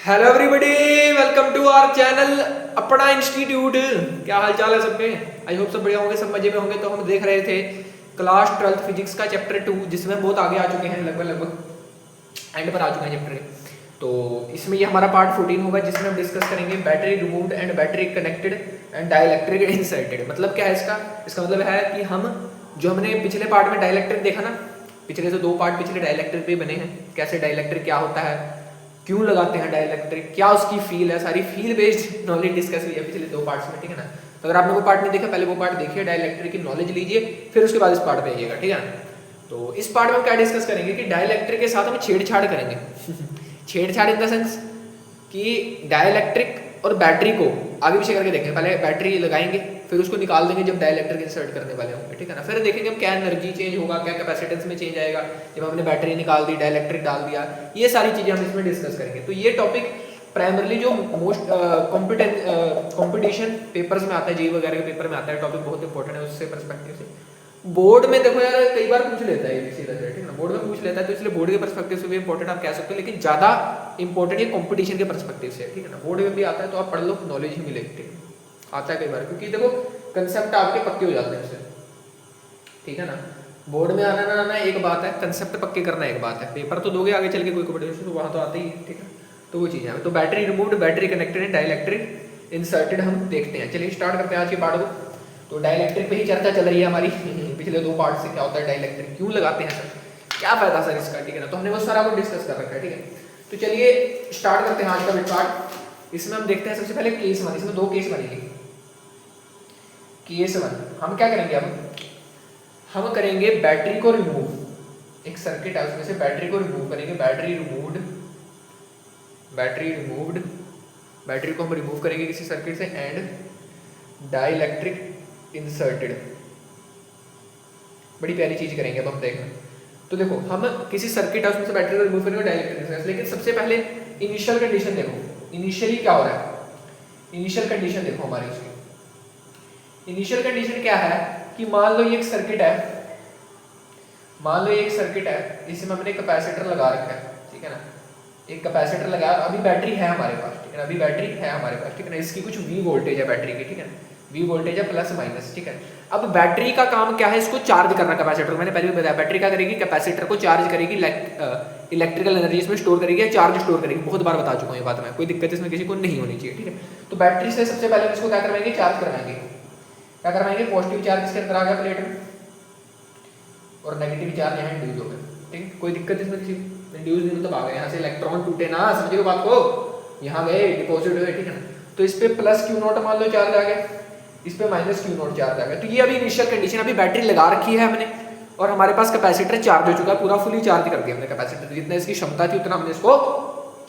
Hello everybody, welcome to our channel Apna institute. क्या हाल चाल है सबके? आई होप सब बढ़िया होंगे, सब मजे में होंगे। तो हम देख रहे थे क्लास 12th फिजिक्स का चैप्टर 2, जिसमें हम बहुत आगे आ चुके हैं, लगभग एंड पर आ चुके हैं चैप्टर के। तो इसमें ये हमारा पार्ट 14 होगा, जिसमें हम डिस्कस करेंगे battery removed and battery connected and dielectric inserted. मतलब क्या है इसका मतलब है कि हम जो हमने पिछले पार्ट में डाइलेक्ट्रिक देखा ना, पिछले से दो पार्ट पिछले डाइलेक्ट्रिक पे बने हैं, कैसे डाइलेक्ट्रिक क्या होता है, क्यों लगाते हैं डाइलेक्ट्रिक, क्या उसकी फील है, सारी फील बेस्ड नॉलेज डिस्कस हुई है पिछले दो पार्ट्स में, ठीक है ना। तो अगर आपने वो पार्ट नहीं देखा, पहले वो पार्ट देखिए, डाइलेक्ट्रिक की नॉलेज लीजिए, फिर उसके बाद इस पार्ट पे आइएगा, ठीक है ना। तो इस पार्ट में हम क्या डिस्कस करेंगे कि डाइलेक्ट्रिक के साथ हम छेड़छाड़ करेंगे छेड़छाड़ इन द सेंस कि डाइलेक्ट्रिक और बैटरी को आगे पीछे करके देखेंगे। पहले बैटरी लगाएंगे, फिर उसको निकाल देंगे जब डाइलेक्ट्रिक इंसर्ट करने वाले होंगे, ठीक है ना। फिर देखेंगे हम क्या एनर्जी चेंज होगा, क्या कैपेसिटेंस में चेंज आएगा जब हमने बैटरी निकाल दी, डाइलेक्ट्रिक डाल दिया। ये सारी चीजें हम इसमें डिस्कस करेंगे। तो ये टॉपिक प्राइमरली जो मोस्ट कॉम्पिटिशन पेपर्स में आता है, जेईई वगैरह के पेपर में आता है, टॉपिक बहुत इंपॉर्टेंट है उससे पर्सपेक्टिव से। बोर्ड में देखो यार, कई बार पूछ लेता है ये सीधा से, ठीक है ना, बोर्ड में पूछ लेता है, तो इसलिए बोर्ड के पर्सपेक्टिव से भी इंपॉर्टेंट आप कह सकते हो, लेकिन ज्यादा इंपॉर्टेंट ये कंपटीशन के पर्सपेक्टिव से, ठीक है ना। बोर्ड में भी आता है तो आप पढ़ लो, नॉलेज ही मिलेगी, ठीक है। आता है कई बार, क्योंकि देखो कंसेप्ट आपके पक्के हो जाते हैं उससे, ठीक है ना। बोर्ड में आना ना आना एक बात है, कंसेप्ट पक्के करना एक बात है। पेपर तो दोगे आगे चल के कोई कंपटीशन, तो वहाँ तो आते ही, ठीक है। तो वो चीज़ें हैं। तो battery removed, battery connected and dielectric inserted हम देखते हैं। चलिए स्टार्ट करते हैं आज के पार्ट को। तो डाइलेक्ट्रिक पे ही चर्चा चल रही है हमारी पिछले दो पार्ट से। क्या होता है डाइलेक्ट्रिक, क्यों लगाते हैं सर, क्या फायदा सर इसका, ठीक है ना। तो हमने वो सारा कुछ डिस्कस कर रखा है, ठीक है। तो चलिए स्टार्ट करते हैं आज का पार्ट। इसमें हम देखते हैं सबसे पहले केस वन। इसमें दो केस बनेंगे। केस वन हम क्या करेंगे, अब हम करेंगे बैटरी को रिमूव। एक सर्किट है उसमें से बैटरी को रिमूव करेंगे। Battery removed, battery removed, battery को हम रिमूव करेंगे किसी सर्किट से, एंड डाइलेक्ट्रिक इंसर्टेड। बड़ी प्यारी चीज करेंगे अब हम देखना। तो देखो हम किसी सर्किट है उसमें से बैटरी को रिमूव करेंगे डाइलेक्ट्रिक इंसर्टेड, लेकिन सबसे पहले इनिशियल कंडीशन देखो। इनिशियली क्या हो रहा है, इनिशियल कंडीशन देखो हमारी उसकी। इनिशियल कंडीशन क्या है कि मान लो ये एक सर्किट है, मान लो ये एक सर्किट है, इसमें हमने कैपेसिटर लगा रखा है, ठीक है ना। एक कैपेसिटर लगाया, अभी बैटरी है हमारे पास, ठीक है ना, अभी बैटरी है हमारे पास, ठीक है ना। इसकी कुछ वी वोल्टेज है बैटरी की, ठीक है, वी वोल्टेज है प्लस माइनस, ठीक है। अब बैटरी का काम क्या है, इसको चार्ज करना कैपेसिटर। मैंने पहले भी बताया, बैटरी क्या करेगी, कैपेसिटर को चार्ज करेगी, इलेक्ट्रिकल एनर्जी इसमें स्टोर करेगी, चार्ज स्टोर करेगी। बहुत बार बता चुका हूँ ये बात मैं, कोई दिक्कत इसमें किसी को नहीं होनी चाहिए, ठीक है। तो बैटरी से सबसे पहले इसको क्या करवाएंगे, चार्ज करवाएंगे। क्या करवाएंगे, पॉजिटिव चार्ज इसके अंदर आ गया प्लेट में, और नेगेटिव चार्ज यहाँ इंड्यूस हो गया, ठीक। कोई दिक्कत इसमें किसी, इंड्यूस नहीं मतलब आ गया, यहाँ से इलेक्ट्रॉन टूटे ना, समझिए बात को, यहाँ गए डिपॉजिट हुए, ठीक है ना। तो इस पे प्लस क्यू नॉट मान लो चार्ज आ गया, इस पे माइनस क्यू नॉट चार्ज आ गया। तो ये अभी इनिशियल कंडीशन, अभी बैटरी लगा रखी है हमने, और हमारे पास कैपेसिटर चार्ज हो चुका है, पूरा फुली चार्ज कर दिया हमने कैपेसिटर, जितना इसकी क्षमता थी उतना हमने इसको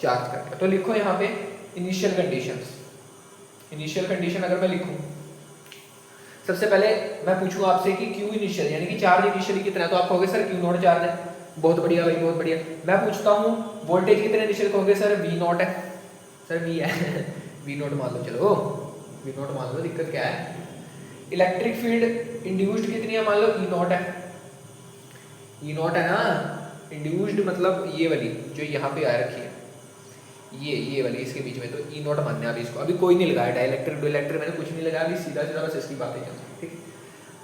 चार्ज कर दिया। तो लिखो यहाँ पे इनिशियल कंडीशंस। इनिशियल कंडीशन अगर मैं लिखूं, सबसे पहले मैं पूछूं आपसे कि क्यू इनिशियल यानी कि चार्ज इनिशियली कितना है, तो आप कहोगे सर क्यू नॉट चार्ज है। बहुत बढ़िया भाई, बहुत बढ़िया। मैं पूछता हूँ वोल्टेज कितने इनिशियल, कहोगे सर वी नॉट है, सर वी है वी नॉट मान लो, चलो वी नॉट मान लो, दिक्कत क्या है। इलेक्ट्रिक फील्ड इंड्यूस्ड कितनी है, मान लो ई नॉट है, ई नॉट है ना। इंड्यूस्ड मतलब ये वाली जो यहाँ पे आ रखी है, ये वाली इसके बीच में, तो ई नॉट मानना है अभी इसको। अभी कोई नहीं लगाया डाइलेक्ट्रिक डाइलेक्ट्रिक, मैंने कुछ नहीं लगाया, अभी सीधा सीधा बस इसकी बातें चल, ठीक।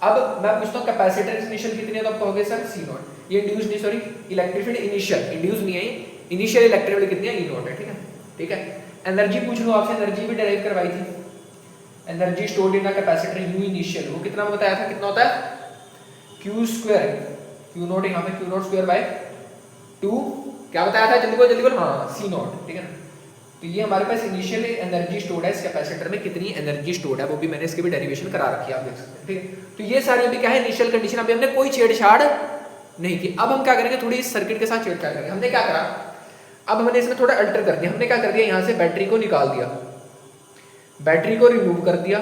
अब मैं पूछता हूँ कैपेसिटर इनिशियल कितनी है, तो आप कहोगे सर सी नॉट। ये इंड्यूस नहीं, sorry electric field initial, induce नहीं है, इनिशियल इलेक्ट्रिक फील्ड कितनी है, ई नॉट है, ठीक है, ठीक है। एनर्जी पूछ लो आपसे, एनर्जी भी डिराइव करवाई थी। Energy stored in a capacitor you initial, वो कितना बताया था, कितना होता है, क्यू स्क्वायर, क्यू नॉट यहाँ पे क्यू नॉट स्क्वायर बाय 2, क्या बताया था, जल्दी बोल, हाँ सी नॉट, ठीक है ना। तो ये हमारे पास इनिशियल एनर्जी स्टोर्ड है इस कैपेसिटर में, कितनी एनर्जी स्टोर्ड है वो भी मैंने इसके भी डेरिवेशन करा रखी है, आप देख सकते हैं, ठीक है। तो ये सारी अभी क्या है, इनिशियल कंडीशन, अभी हमने कोई छेड़छाड़ नहीं की। अब हम क्या करेंगे, थोड़ी इस सर्किट के साथ छेड़छाड़ करेंगे। हमने क्या करा, अब हमने इसमें थोड़ा अल्टर कर दिया। हमने क्या कर दिया, यहाँ से बैटरी को निकाल दिया, बैटरी को रिमूव कर दिया,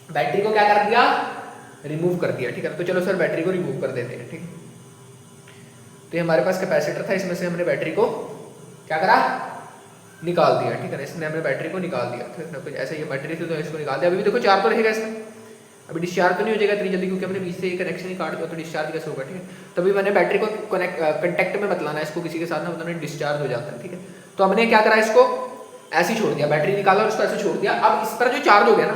बैटरी को क्या कर दिया, रिमूव कर दिया, ठीक है। तो चलो सर बैटरी को रिमूव कर देते हैं, ठीक। तो ये हमारे पास कैपेसिटर था, इसमें से हमने बैटरी को क्या करा, निकाल दिया, ठीक है ना। इसने हमने बैटरी को निकाल दिया, ठीक है। कुछ ऐसे ये बैटरी थी तो इसको निकाल दिया। अभी भी देखो चार्ज तो रहेगा इसमें, अभी डिस्चार्ज तो नहीं हो जाएगा इतनी जल्दी, क्योंकि हमने बीच से कनेक्शन ही काट दिया, तो डिस्चार्ज कैसे होगा, ठीक है। तभी मैंने बैटरी को कनेक्ट कंटेक्ट में मत लाना इसको किसी के साथ ना, मतलब डिस्चार्ज हो जाता है, ठीक है। तो हमने क्या करा, इसको ऐसे ही छोड़ दिया, बैटरी निकाला और इसको ऐसे छोड़ दिया। अब इस पर जो चार्ज हो गया ना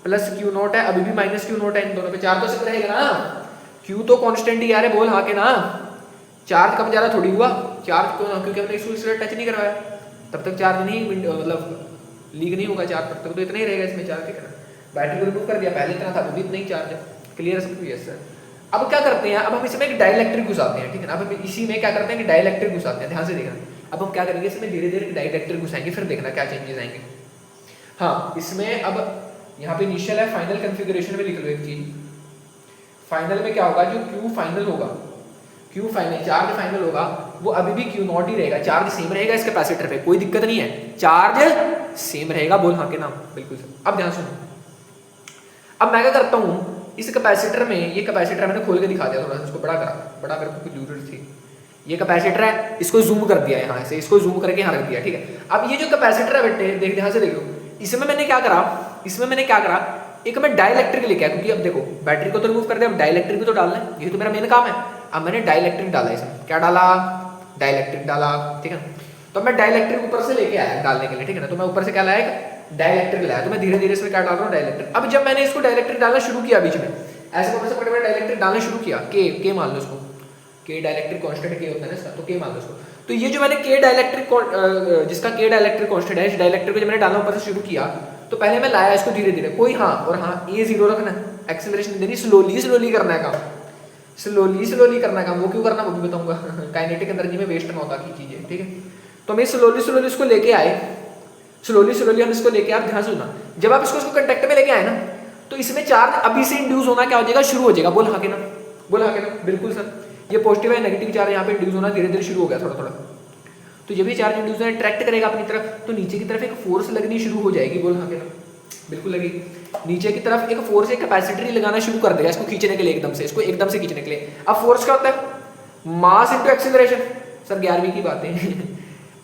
प्लस क्यू नॉट है, अभी भी माइनस क्यू नॉट है, इन दोनों पे चार्ज तो सिर्फ रहेगा ना, क्यू तो कांस्टेंट ही आ रहा है, बोल हाँ के ना, चार्ज कम ज़्यादा थोड़ी हुआ, चार्ज को क्योंकि हमने इसको इसलिए टच नहीं करवाया, तब तक चार्ज नहीं मतलब लीक नहीं होगा चार्ज, तब तक तो इतना ही रहेगा इसमें चार्ज, ठीक है ना। बैटरी को रिमूव कर दिया, पहले इतना था अभी इतना ही चार्ज है, क्लियर है सबको? Yes sir. अब क्या करते हैं, अब हम इसमें एक डाइलेक्ट्रिक घुसाते हैं, ठीक है ना। अब हम इसी में क्या करते हैं कि डाइलेक्ट्रिक घुसाते हैं, ध्यान से देखना। अब हम क्या करेंगे, इसमें धीरे धीरे डाइलेक्ट्रिक घुसाएंगे, फिर देखना क्या चेंजेस आएंगे। हाँ, इसमें अब यहाँ पे इनिशियल है, फाइनल कॉन्फ़िगरेशन में लिख लो एक चीज, फाइनल में क्या होगा, जो क्यू फाइनल होगा, क्यू फाइनल चार्ज फाइनल होगा वो अभी भी क्यू नॉट ही रहेगा, चार्ज सेम रहेगा इस कैपेसिटर पे, कोई दिक्कत नहीं है, चार्ज सेम रहेगा, बोल हाँ के नाम, बिल्कुल सर। अब ध्यान सुनो, अब मैं क्या करता हूँ, इस कैपेसिटर में, ये कैपेसिटर मैंने खोल के दिखा दिया थोड़ा सा, इसको बड़ा करा, बड़ा करके कुछ जरूरत थी, ये कैपेसिटर है, इसको जूम कर दिया यहाँ से, इसको जूम करके यहाँ रख दिया, ठीक है। अब ये जो कैपेसिटर है बेटे, देख ध्यान से देख लो, इसमें मैंने क्या करा, इसमें मैंने क्या करा, एक मैं डाइलेक्ट्रिक लेके आया, क्योंकि अब देखो बैटरी को तो रिमूव कर दिया, अब डाइलेक्ट्रिक भी तो डालना है, ये तो मेरा मेन काम है। अब मैंने डाइलेक्ट्रिक डाला इसमें, क्या डाला, डाइलेक्ट्रिक डाला, ठीक है। तो मैं डाइलेक्ट्रिक ऊपर से लेके आया डालने के लिए, ठीक है ना। तो मैं ऊपर से क्या लाया, डाइलेक्ट्रिक लाया, तो मैं धीरे धीरे इसमें क्या डाल रहा हूँ, डाइलेक्ट्रिक। अब जब मैंने इसको डाइलेक्ट्रिक डालना शुरू किया बीच में, ऐसे ऊपर से पकड़ में डाइलेक्ट्रिक डालना शुरू किया, के मान लो इसको, के डाइलेक्ट्रिक कांस्टेंट के होता है ना इसका, तो के मान लो इसको। तो ये जो मैंने के डाइलेक्ट्रिक, जिसका के डाइलेक्ट्रिक कांस्टेंट है, इस डाइलेक्ट्रिक को जब मैंने डालना ऊपर से शुरू किया, तो पहले मैं लाया इसको धीरे धीरे, कोई हाँ और हाँ, ये जीरो रखना है, एक्सेलरेशन देनी, स्लोली स्लोली करना है काम, स्लोली स्लोली करना है काम। वो क्यों करना वो भी बताऊंगा, काइनेटिक एनर्जी में वेस्ट ना होता की चीजें, ठीक है। तो मैं स्लोली स्लोली इसको लेके आए, स्लोली स्लोली हम इसको लेके आए, ध्यान सुनना, जब आप इसको कंटेक्ट में लेके आए ना, तो इसमें चार्ज अभी से इंड्यूस होना क्या हो जाएगा, शुरू हो जाएगा, बोल हाँ के ना, बोल हाँ के ना, बिल्कुल सर। ये पॉजिटिव है, नेगेटिव चार्ज यहाँ पे इंड्यूस होना धीरे धीरे शुरू हो गया थोड़ा थोड़ा। तो जब ये चार्ज इंड्यूस होना अट्रैक्ट करेगा अपनी तरफ, तो नीचे की तरफ एक फोर्स लगनी शुरू हो जाएगी, बोल हाँ के ना, बिल्कुल लगेगी। नीचे की तरफ एक फोर्स, एक कैपेसिटर लगाना शुरू कर देगा इसको खींचने के लिए, एकदम से, इसको एकदम से खींचने के लिए। अब फोर्स क्या होता है, मास इनटू एक्सीलरेशन, सर 11वीं की बातें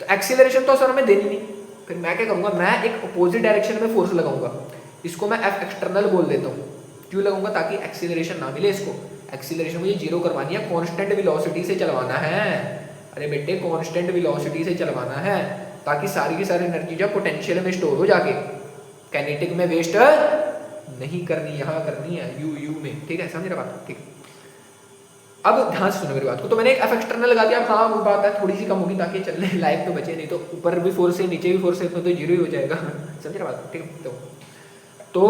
तो एक्सीलरेशन तो सर हमें देनी नहीं, फिर मैं क्या करूंगा, मैं एक अपोजिट डायरेक्शन में फोर्स लगाऊंगा, इसको मैं एफ एक्सटर्नल बोल देता हूँ। क्यों लगाऊंगा, ताकि एक्सीलरेशन ना मिले इसको, एक्सीलरेशन मुझे जीरो करवानी है, कांस्टेंट वेलोसिटी से चलवाना है, अरे बेटे कांस्टेंट वेलोसिटी से चलवाना है, ताकि सारी की सारी एनर्जी जो पोटेंशियल में स्टोर हो जाके काइनेटिक में वेस्ट नहीं करनी, यहाँ करनी है यू में, ठीक है, समझ रहे बात, ठीक। अब ध्यान से सुनो मेरी बात को, तो मैंने एक एफ एक्सटर्नल लगा दिया, हाँ वो बात है थोड़ी सी कम होगी ताकि चलने लायक तो बचे, नहीं तो ऊपर भी फोर्स है नीचे भी फोर्स है, तो जीरो ही हो जाएगा, समझ रहे बात, ठीक। तो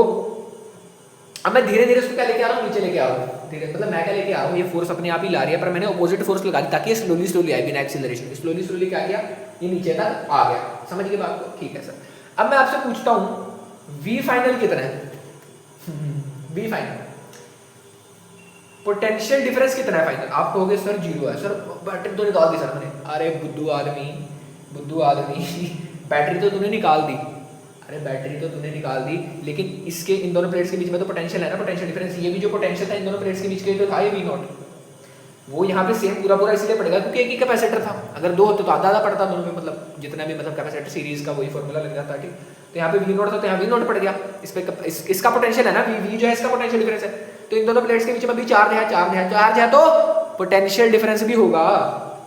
अब मैं धीरे धीरे इसको क्या लेके आ रहा हूँ, नीचे लेके आ रहा हूँ धीरे, मतलब मैं क्या लेके आ रहा हूँ, ये फोर्स अपने आप ही ला रही है, पर मैंने अपोजिट फोर्स लगा दी ताकि स्लोली स्लोली आए बिना एक्सीलरेशन, स्लोली स्लोली क्या किया, ये नीचे तक आ गया, समझ गए बात को, ठीक है सर। अब मैं आपसे पूछता हूँ वी फाइनल कितना है, वी फाइनल पोटेंशियल डिफरेंस कितना है फाइनल, आप कहोगे सर जीरो है, सर बैटरी तो निकाल दी सर मैंने, अरे बुद्धू आदमी बैटरी तो तूने निकाल दी, अरे बैटरी तो तूने निकाल दी, लेकिन इसके इन दोनों प्लेट्स के बीच में तो पोटेंशियल है ना, पोटेंशियल डिफरेंस, ये भी जो पोटेंशियल था इन दोनों प्लेट्स के बीच के तो था ये वी नॉट, वो यहाँ पे सेम पूरा इसलिए पड़ेगा क्योंकि एक ही कैपेसिटर था, अगर दो होते तो आधा पड़ता दोनों में, मतलब जितना भी मतलब कैपेसिटर सीरीज का वही फॉर्मूला लग जाता, ठीक। तो यहाँ पे वी नॉट था तो यहाँ वी नॉट पड़ गया, इस पे इसका पोटेंशियल है ना, वी जो है इसका पोटेंशियल डिफरेंस है, तो इन दोनों प्लेट्स के बीच में भी चार्ज है तो पोटेंशियल डिफरेंस भी होगा,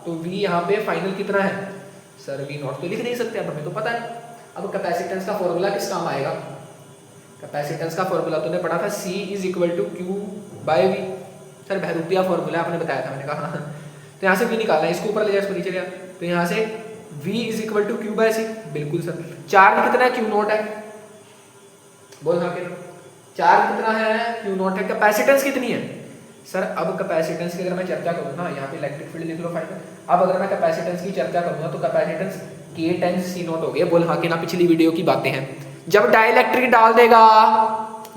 तो वी यहाँ पे फाइनल कितना है, सर वी नॉट तो लिख नहीं सकते, अब हमें तो पता है। अब कैपेसिटेंस का फॉर्मूला किस काम आएगा, कैपेसिटेंस का फॉर्मूला तूने पढ़ा था, C is equal to Q by V, sir बहरूपिया फॉर्मूला आपने बताया था, मैंने कहा हाँ। तो यहाँ से V निकालना है, इसको ऊपर ले जाए इसको नीचे ले, तो यहाँ से V is equal to Q by C, बिल्कुल सर। चार्ज कितना है, क्यू नॉट है, बोल हाँ के चार्ज कितना है, क्यू नॉट है। कैपेसिटेंस कितनी है सर, अब कैपेसिटेंस की अगर मैं चर्चा करूँ ना, यहाँ पे इलेक्ट्रिक फील्ड लिख लो फाइनल, अब अगर मैं कैपेसिटेंस की चर्चा करूँगा तो capacitance K times C not हो गया, बोल हाँ के ना, पिछली वीडियो की बातें हैं। जब डाइलेक्ट्रिक डाल देगा,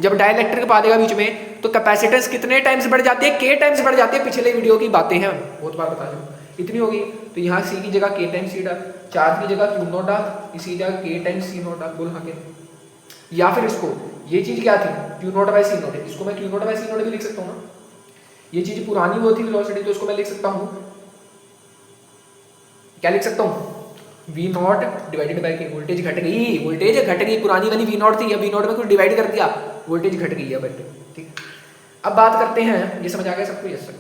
जब डाइलेक्ट्रिक पा देगा बीच में, तो कैपेसिटेंस कितने टाइम्स बढ़ जाती है, K टाइम्स बढ़ जाती है, पिछले वीडियो की बातें हैं, बहुत बार बता दूँ, इतनी होगी। तो यहाँ C की जगह K टाइम्स C डाल, चार्ज की जगह क्यू नॉट डाल, इसी जगह K टाइम्स C नॉट डाल, बोल हाँ के। या फिर इसको, ये चीज क्या थी, Q not by C not, इसको मैं Q not by C not भी लिख सकता हूँ ना, ये चीज पुरानी वो थी वेलोसिटी, तो इसको मैं लिख सकता हूँ, क्या लिख सकता हूँ, वी नॉट डिवाइडेड बाय के, वोल्टेज घट गई, पुरानी वाली वी नॉट थी, अब वी नॉट में कुछ डिवाइड कर दिया, वोल्टेज घट गई है बट, ठीक। अब बात करते हैं, ये समझ आ गया सबको, यस सर।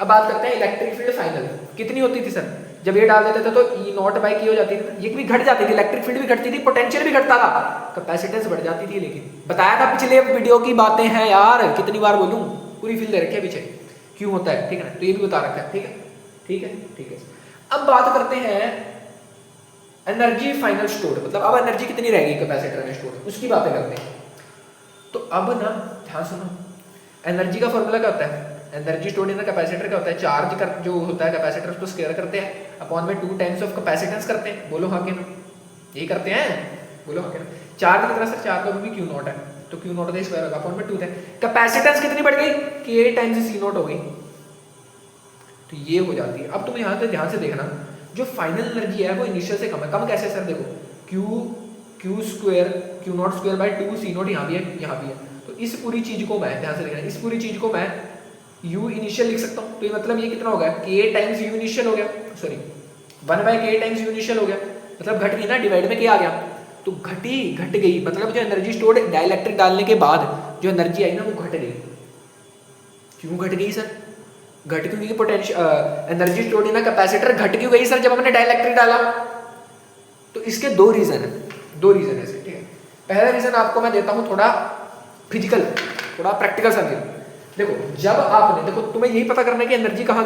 अब बात करते हैं इलेक्ट्रिक फील्ड फाइनल कितनी होती थी सर, जब ये डाल देते थे तो ई नॉट बाई की हो जाती थी, ये भी घट जाती थी, इलेक्ट्रिक फील्ड भी घटती थी, पोटेंशियल भी घटता था, कैपेसिटेंस बढ़ जाती थी। लेकिन बताया था पिछले वीडियो की बातें हैं यार, कितनी बार बोलूं, पूरी फील्ड दे रखी है पीछे क्यों होता है, ठीक है ना, तो ये भी बता रखा है, ठीक है ठीक है ठीक है। अब बात करते हैं एनर्जी फाइनल स्टोर, मतलब अब एनर्जी कितनी रहेगी कैपेसिटर में स्टोर, उसकी बातें करते हैं। तो अब ना ध्यान सुनो, एनर्जी का फॉर्मूला क्या होता है, एनर्जी स्टोर्ड इन कैपेसिटर क्या होता है, चार्ज कर जो होता है कैपेसिटर उसको स्क्वायर करते हैं अपॉन में 2 टाइम्स ऑफ कैपेसिटेंस करते हैं, बोलो हाँ कि ना, यही करते हैं, बोलो हाँ कि ना। चार्ज की तरह से चार्ज का भी क्यू नॉट है, तो क्यू नॉट का स्क्वायर होगा अपॉन में 2 है, कैपेसिटेंस कितनी बढ़ गई कि 8 टाइम्स सी नॉट हो गई, तो ये हो जाती है। अब तुम यहाँ से ध्यान से देखना, जो फाइनल एनर्जी है वो इनिशियल से कम है, कम कैसे सर, देखो Q square Q not square by 2 C not यहाँ भी है यहाँ भी है, तो इस पूरी चीज को मैं ध्यान से देखना, इस पूरी चीज को मैं u इनिशियल लिख सकता हूँ, तो ये मतलब ये कितना हो गया k टाइम्स u इनिशियल हो गया, sorry 1 by k times u initial हो गया, मतलब घट गई ना, डिवाइड में क्या आ गया, तो घट गई, मतलब जो एनर्जी स्टोर्ड डाइलेक्ट्रिक डालने के बाद जो एनर्जी आई ना वो घट गई। क्यों घट गई सर, घट क्यों गई potential energy stored in capacitor, घट क्यों गई सर जब हमने डाइलेक्ट्रिक डाला, तो इसके दो रीजन है, ठीक है। पहला रीजन आपको मैं देता हूँ थोड़ा फिजिकल, थोड़ा प्रैक्टिकल समझो। देखो जब आपने, देखो तुम्हें यही पता करना है कि एनर्जी कहाँ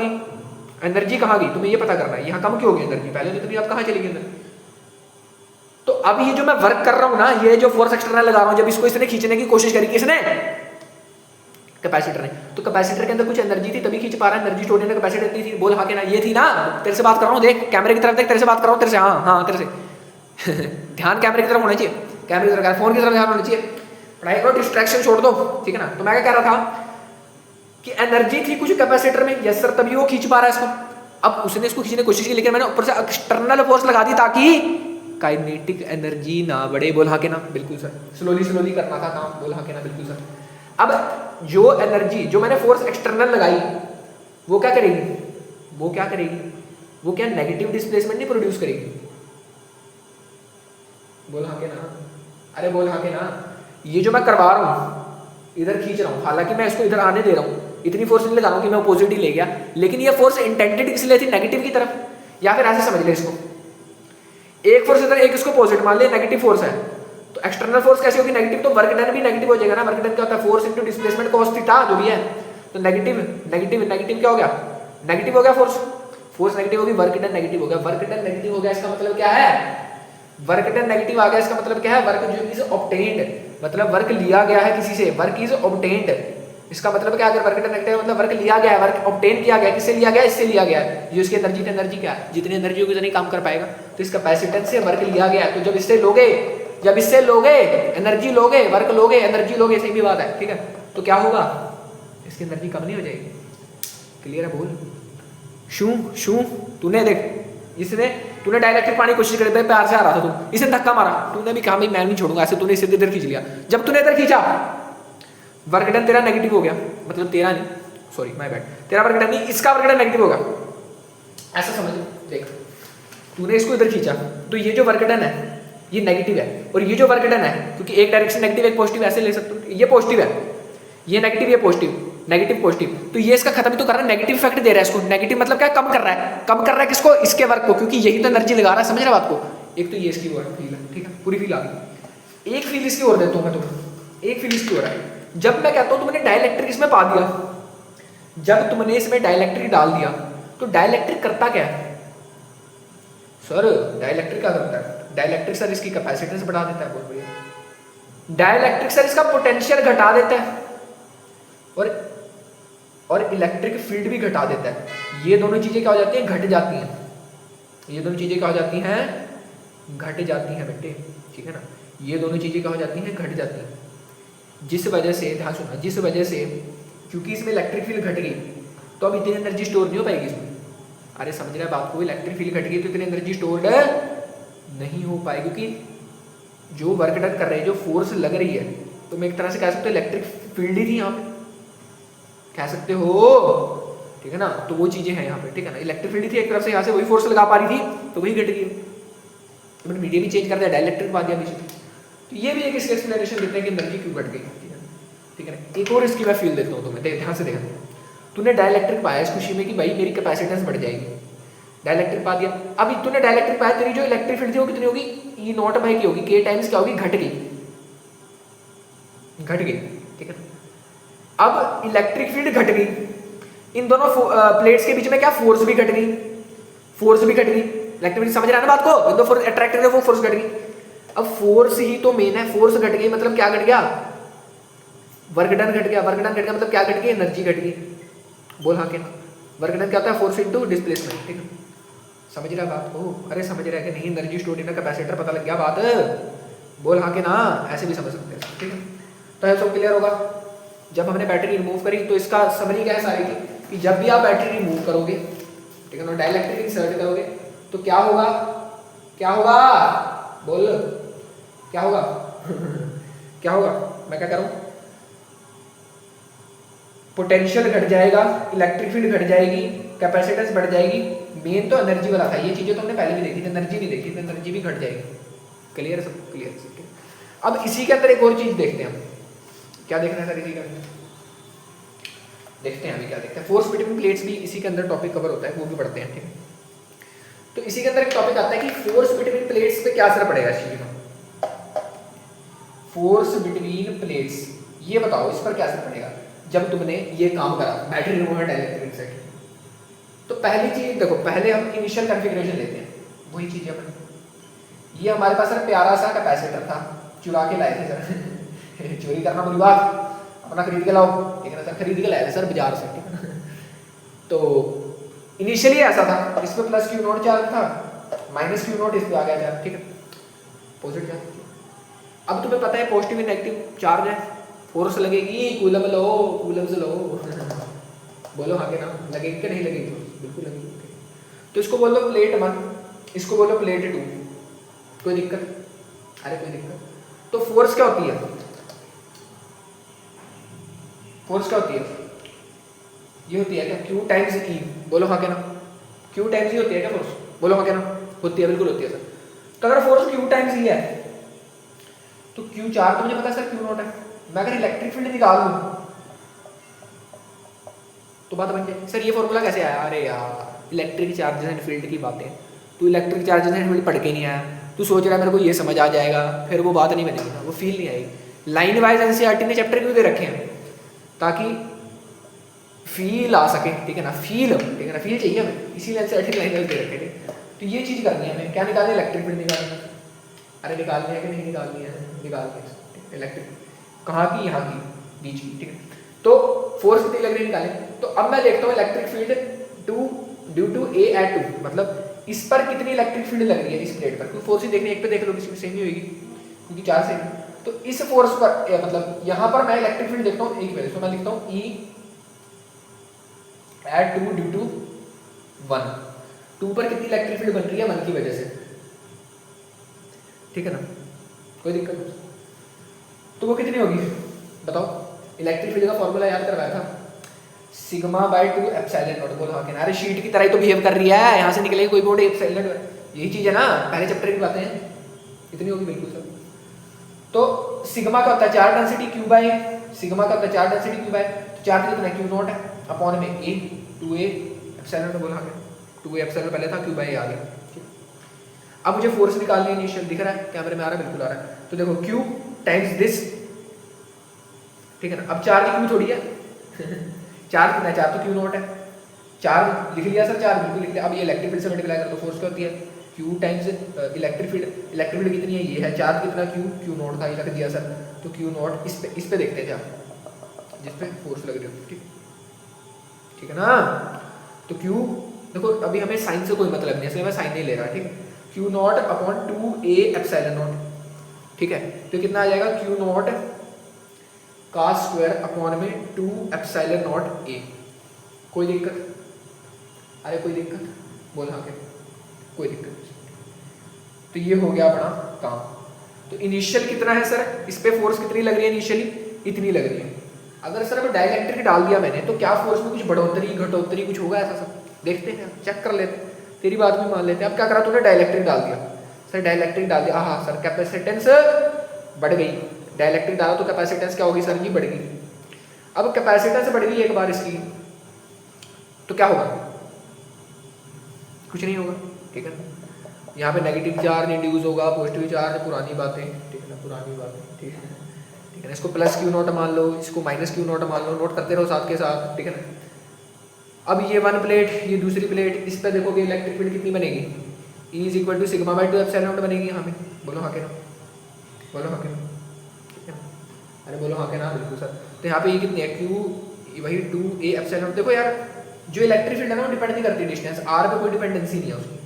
गई, तुम्हें ये पता करना है यहाँ कम क्यों हो गई एनर्जी, पहले तो इतनी आप कहाँ चली गई अंदर। तो अब ये जो मैं वर्क कर रहा हूँ ना, ये जो फोर्स एक्सटर्नल लगा रहा हूँ, जब इसको इसने खींचने की कोशिश करी, किसने, कैपेसिटर ने, तो कैपेसिटर के अंदर कुछ एनर्जी थी तभी खींच पा रहा है, एनर्जी स्टोर्ड इन कैपेसिटर इतनी थी, बोल हाँ के ना, ये थी ना, तेरे से बात कर रहा हूँ, देख कैमरे की तरफ देख, तेरे से बात कर रहा हूँ, तेरे से, हाँ तेरे से ध्यान कैमरे की तरफ होना चाहिए, कैमरे की तरफ, फोन की तरफ ध्यान होना चाहिए, पढ़ाई करो, डिस्ट्रैक्शन छोड़ दो, ठीक है ना। तो मैं क्या कह रहा था कि एनर्जी थी कुछ कैपेसिटर में, यस सर, तभी वो खींच पा रहा है इसको। अब उसने इसको खींचने की कोशिश की, लेकिन मैंने ऊपर से एक्सटर्नल फोर्स लगा दी ताकि काइनेटिक एनर्जी ना बढ़े, बोल हाँ के ना, बिल्कुल सर, स्लोली करना था काम, बोल हाँ के ना, बिल्कुल सर। अब जो एनर्जी जो मैंने फोर्स एक्सटर्नल लगाई वो क्या करेगी, वो क्या नेगेटिव डिस्प्लेसमेंट नहीं प्रोड्यूस करेगी, बोल हाँ के ना, अरे बोल हाँ के ना। ये जो मैं करवा रहा हूँ, इधर खींच रहा हूँ, हालांकि मैं इसको इधर आने दे रहा हूँ, इतनी फोर्स नहीं लगा रहा हूँ कि मैं अपोजिट ही ले गया, लेकिन ये फोर्स इंटेंडेड किसलिए थी, नेगेटिव की तरफ, या फिर ऐसे समझ ले इसको, एक फोर्स इधर एक इसको पॉजिटिव मान लिया, नेगेटिव फोर्स है, तो एक्सटर्नल फोर्स कैसे होगी, नेगेटिव, तो वर्क डन भी नेगेटिव हो जाएगा ना। वर्क डन क्या होता है, force into displacement cos theta जो भी है, तो नेगेटिव क्या हो गया, नेगेटिव हो गया, फोर्स नेगेटिव होगी, वर्क डन नेगेटिव हो गया, वर्क डन नेगेटिव हो गया, इसका मतलब क्या है, वर्क डन नेगेटिव आ गया, इसका मतलब क्या है, वर्क जो इज ऑब्टेन्ड, मतलब वर्क लिया गया है किसी से, वर्क इज ऑब्टेन्ड, इसका मतलब क्या, अगर वर्क डन नेगेटिव मतलब वर्क लिया गया है, वर्क ऑब्टेन किया गया, किससे लिया गया, इससे लिया गया है, जो इसकी एनर्जी क्या है, जितनी एनर्जी होगी उतनी काम कर पाएगा, तो इस कैपेसिटेंस से वर्क लिया गया, तो जब इससे लोगे एनर्जी लोगे, वर्क लोगे, एनर्जी लोगे, सही भी बात है, ठीक है, तो क्या होगा, इसकी एनर्जी कम नहीं हो जाएगी, क्लियर है, बोल शू तूने देख, तूने डायरेक्ट पानी कोशिश करी, प्यार से आ रहा था तू, इसे धक्का मारा, तूने भी कहा भाई मैं नहीं छोड़ूंगा, ऐसे तूने इसे इधर खींच लिया, जब तूने इधर खींचा वर्क डन तेरा नेगेटिव हो गया, मतलब तेरा नहीं, सॉरी माय बैड, तेरा वर्क डन नहीं, इसका वर्क डन नेगेटिव होगा, ऐसा समझ, देख तूने इसको इधर खींचा, तो ये जो वर्क डन है ये नेगेटिव है, और ये जो वर्क डन है, क्योंकि एक डायरेक्शन नेगेटिव एक पॉजिटिव, ऐसे ले सकते हो, ये पॉजिटिव है, ये नेगेटिव, ये पॉजिटिव, नेगेटिव पॉजिटिव, तो ये इसका खत्म तो कर रहा है, नेगेटिव इफेक्ट दे रहा है इसको, नेगेटिव मतलब क्या, कम कर रहा है किसको, इसके वर्क को, क्योंकि यही तो एनर्जी लगा रहा है, समझ रहे बात को। एक तो ये इसकी फील है, ठीक है, पूरी फील आ गई, एक फील इसकी और देता हूँ मैं तुम्हें, एक फील इसकी हो रहा है, जब मैं कहता हूँ तुमने डाइलेक्ट्रिक इसमें पा दिया, जब तुमने इसमें डाइलेक्ट्रिक डाल दिया, तो डाइलेक्ट्रिक करता क्या है सर, डाइलेक्ट्रिक क्या करता है, डाइलेक्ट्रिक सर इसकी कैपेसिटेंस बढ़ा देता है, बहुत बढ़िया, डाइलेक्ट्रिक सर इसका पोटेंशियल घटा देता है, और इलेक्ट्रिक फील्ड भी घटा देता है, ये दोनों चीजें क्या हो जाती हैं, घट जाती हैं, ये दोनों चीजें क्या हो जाती हैं, घट जाती हैं बेटे, ठीक है ना, ये दोनों चीजें क्या हो जाती हैं, घट जाती हैं, जिस वजह से, ध्यान सुनना, जिस वजह से, क्योंकि इसमें इलेक्ट्रिक फील्ड घट गई, तो अब इतनी एनर्जी स्टोर नहीं हो पाएगी इसमें, अरे समझ रहे बात को, इलेक्ट्रिक फील्ड घट गई तो इतनी एनर्जी स्टोर्ड नहीं हो पाएगी, क्योंकि जो वर्क डन कर रहे हैं, जो फोर्स लग रही है, तो मैं एक तरह से कह सकते हो इलेक्ट्रिक फील्ड ही थी यहाँ पे, कह सकते हो, ठीक है ना, तो वो चीजें हैं यहाँ पे, ठीक है ना, इलेक्ट्रिक फील्ड थी एक तरफ से, यहाँ से वही फोर्स लगा पा रही थी, तो वही घट गई, तो मीडियम ही चेंज कर दिया, डाइलेक्ट्रिक पा दिया पीछे, तो ये भी एक इसका एक्सप्लेनेशन देते हैं कि एनर्जी क्यों घट गई, ठीक है ना। एक और इसकी मैं फील देता हूँ तुम्हें, ध्यान से देखना, तूने डाइलेक्ट्रिक पाया इस खुशी में कि भाई मेरी कैपेसिटेंस बढ़ जाएगी, डाइलेक्ट्रिक पा दिया। अब तूने डाइलेक्ट्रिक पाया, तेरी जो इलेक्ट्रिक फील्ड थी वो कितनी होगी, ई नॉट बाई की होगी, के टाइम्स क्या होगी, घट गई, घट गई, ठीक है। अब इलेक्ट्रिक फील्ड घट गई, इन दोनों प्लेट्स के बीच में क्या फोर्स भी घट गई, फोर्स भी घट गई, इलेक्ट्रिक फील्ड समझ रहा है ना बात को, दो फोर्स अट्रैक्ट कर वो फोर्स घट गई। अब फोर्स ही तो मेन है, फोर्स घट गई मतलब क्या घट गया, वर्क डन घट गया, वर्क डन घट गया मतलब क्या घट गई, एनर्जी घट गई। बोल हाँ के ना, वर्क डन क्या होता है, फोर्स इनटू डिस्प्लेसमेंट, ठीक है। समझ रहा बात को, अरे समझ रहा है कि नहीं, एनर्जी स्टोर्ड इन कैपेसिटर, पता लग गया बात, बोल हाँ के ना, ऐसे भी समझ सकते हैं, ठीक है। तो ये सब क्लियर होगा। जब हमने बैटरी रिमूव करी तो इसका समरी क्या है सारी की, कि जब भी आप बैटरी रिमूव करोगे, ठीक है ना, डाइलेक्ट्रिक इंसर्ट करोगे तो क्या होगा, क्या होगा, बोल क्या होगा क्या होगा, मैं क्या करूं, पोटेंशियल घट जाएगा, इलेक्ट्रिक फील्ड घट जाएगी, कैपेसिटेंस बढ़ जाएगी। मेन तो एनर्जी वाला था, ये चीजें तो हमने पहले भी देखी थी, एनर्जी नहीं देखी, तो एनर्जी भी घट जाएगी। क्लियर, सब क्लियर। अब इसी के अंदर एक और चीज देखते हैं हम, क्या देखना है सर इसी के अंदर, देखते हैं अभी क्या देखते हैं। फोर्स बिटवीन प्लेट्स भी इसी के अंदर टॉपिक कवर होता है, वो भी पढ़ते हैं, ठीक है। तो इसी के अंदर एक टॉपिक आता है कि फोर्स बिटवीन प्लेट्स पे क्या असर पड़ेगा इस चीज का, फोर्स बिटवीन प्लेट्स, ये बताओ इस पर क्या असर पड़ेगा जब तुमने ये काम करा, बैटरी रिमूवर डाइलेक्ट्रिक सेट। तो पहली चीज देखो, पहले हम इनिशियल कॉन्फ़िगरेशन लेते हैं, वही चीज अपन, ये हमारे पास सर प्यारा सा कैपेसिटर था, चुरा के लाए थे सर चोरी करना बुरी बात, अपना खरीद के लाओ, ठीक है ना सर, खरीद के लाए थे सर बाजार से, ठीक है ना। तो इनिशियली ऐसा था, इस पे प्लस क्यू नॉट चार्ज था, माइनस क्यू नॉट इस पे आ गया चार्ज, ठीक है, पॉजिटिव चार्ज। अब तुम्हें पता है पॉजिटिव एंड नेगेटिव चार्ज है, फोर्स लगेगी, कूलम लो, कूलम से लो बोलो हाँ के ना, लगेगी कि नहीं लगेगी, बिल्कुल लगेगी। तो इसको बोलो प्लेट 1, इसको बोलो प्लेट 2, कोई दिक्कत, अरे कोई दिक्कत। तो फोर्स क्या होती है, फोर्स क्या होती है, ये होती है क्या, Q टाइम्स E, बोलो हाँ के ना, Q टाइम्स E होती है क्या फोर्स, बोलो हाँ के ना, होती है, बिल्कुल होती है सर। तो अगर फोर्स Q टाइम्स E है तो Q चार्ज तो मुझे पता है सर Q नॉट है, मैं अगर इलेक्ट्रिक फील्ड निकाल लूं तो बात बन जाए। सर ये फॉर्मूला कैसे आया, अरे यार इलेक्ट्रिक चार्जेस एंड फील्ड की बातें, तू इलेक्ट्रिक चार्जेस एंड फील्ड पढ़ के नहीं आया, तू सोच रहा है मेरे को ये समझ आ जाएगा, फिर वो बात नहीं बनेगी ना, वो फील नहीं आएगी। लाइन वाइज एनसीईआरटी ने चैप्टर क्यों दे रखे हैं, ताकि फील आ सके, ठीक है ना, फील, ठीक है ना, फील चाहिए हमें, इसीलिए एनसीईआरटी लाइन वाइज दे रखे थे। तो ये चीज़ करनी है हमें, क्या निकालना है, इलेक्ट्रिक फील्ड निकालना है, अरे निकालनी है कि नहीं निकालनी है, निकालनी है, इलेक्ट्रिक कहाँ की, यहाँ की, बीच की, ठीक है। तो फोर्स कितनी लग रही है निकालें। तो अब मैं देखता हूँ electric field due to A at 2, मतलब इस पर कितनी इलेक्ट्रिक फील्ड लग रही है इस प्लेट पर, क्योंकि फोर्स ही देखनी, एक पे देख लो किसी में सेम ही होगी, क्योंकि 4 सेम। तो इस फोर्स पर मतलब यहाँ पर मैं इलेक्ट्रिक फील्ड देखता हूँ एक वैल्यू, तो मैं लिखता हूँ E एट 2 ड्यू टू 1, 2 पर कितनी इलेक्ट्रिक फील्ड बन रही है, 1 की वजह से, ठीक है ना, कोई दिक्कत नहीं। तो वो कितनी होगी बताओ, इलेक्ट्रिक फील्ड का फॉर्मूला याद करवाया था, सिग्मा बाय 2 एप्सिलॉन नॉट, बोलो हाँ के ना, अरे शीट की तरह ही तो बिहेव कर रही है, यहाँ से निकलेगी कोई बोर्ड एप्सिलॉन, यही चीज है ना, पहले चैप्टर की बातें हैं, इतनी होगी बिल्कुल सब। तो सिग्मा का होता है charge density Q by, sigma का होता है चार्ज डेंसिटी क्यू बाय, तो चार्ज कितना क्यू नॉट है अपॉन में ए 2a एप्सिलॉन नॉट, बोलो हाँ के 2a एप्सिलॉन पहले था, क्यू बाय आ गया। अब मुझे फोर्स निकालनी है, इनिशियल दिख रहा है कैमरे में, आ रहा है, बिल्कुल आ रहा है। तो देखो Q टाइम्स दिस, ठीक है ना। अब चार्ज Q थोड़ी है चार्ज कितना है, चार्ज तो Q नॉट है, चार्ज लिख लिया सर, चार्ज बिल्कुल लिख लिया। अब ये इलेक्ट्रिक फील्ड से मल्टीप्लाई कर, तो फोर्स क्या होती है Q times electric field, electric field कितनी है, ये है, चार्ज कितना Q नॉट था, ये रख दिया सर, तो Q नॉट इस पे देखते हैं जिस पे फोर्स लग रही है, ठीक है ना। तो Q देखो अभी हमें साइन से कोई मतलब नहीं है, इसलिए मैं साइन नहीं ले रहा, ठीक है। Q not upon 2a epsilon not, ठीक है। तो कितना आ जाएगा, Q नॉट का स्क्वायर अपॉन में 2 एप्सिलॉन नॉट a, कोई दिक्कत, अरे कोई दिक्कत, बोल हाँ के, कोई दिक्कत। तो ये हो गया अपना काम। तो इनिशियल कितना है सर, इस पे फोर्स कितनी लग रही है इनिशियली, इतनी लग रही है। अगर सर अब डाइलेक्ट्रिक डाल दिया मैंने, तो क्या फोर्स में कुछ बढ़ोतरी घटोतरी कुछ होगा ऐसा सब, देखते हैं, चेक कर लेते हैं, तेरी बात भी मान लेते हैं। अब क्या करा तूने, डाइलेक्ट्रिक डाल दिया सर, डाइलेक्ट्रिक डाल दिया, हाँ सर कैपेसिटेंस बढ़ गई, डाइलेक्ट्रिक डाला तो कैपेसिटेंस क्या होगी सर जी, बढ़ गई। अब कैपेसिटेंस बढ़ गई एक बार इसकी, तो क्या होगा, कुछ नहीं होगा, ठीक है ना। यहाँ पे नेगेटिव चार्ज इंड्यूस होगा, पॉजिटिव चार्ज, पुरानी बातें, ठीक है ना, पुरानी बातें, ठीक है ठीक है ना। इसको प्लस क्यू नॉट मान लो, इसको माइनस क्यू नॉट मान लो, नोट करते रहो साथ के साथ, ठीक है ना। अब ये वन प्लेट, ये दूसरी प्लेट, इस पर देखोगे इलेक्ट्रिक फील्ड कितनी बनेगी, E is equal to sigma by 2 epsilon not बनेगी यहाँ पे। बोलो हाँ के ना, बोलो हाँ के ना, ठीक है ना। अरे बोलो हाँ के ना, बिल्कुल सर। तो यहाँ पे ये कितनी है, Q वही 2A एप्सिलॉन नॉट। देखो यार जो इलेक्ट्रिक फील्ड है ना वो डिपेंड नहीं करती डिस्टेंस, R पे कोई डिपेंडेंसी नहीं है उसकी,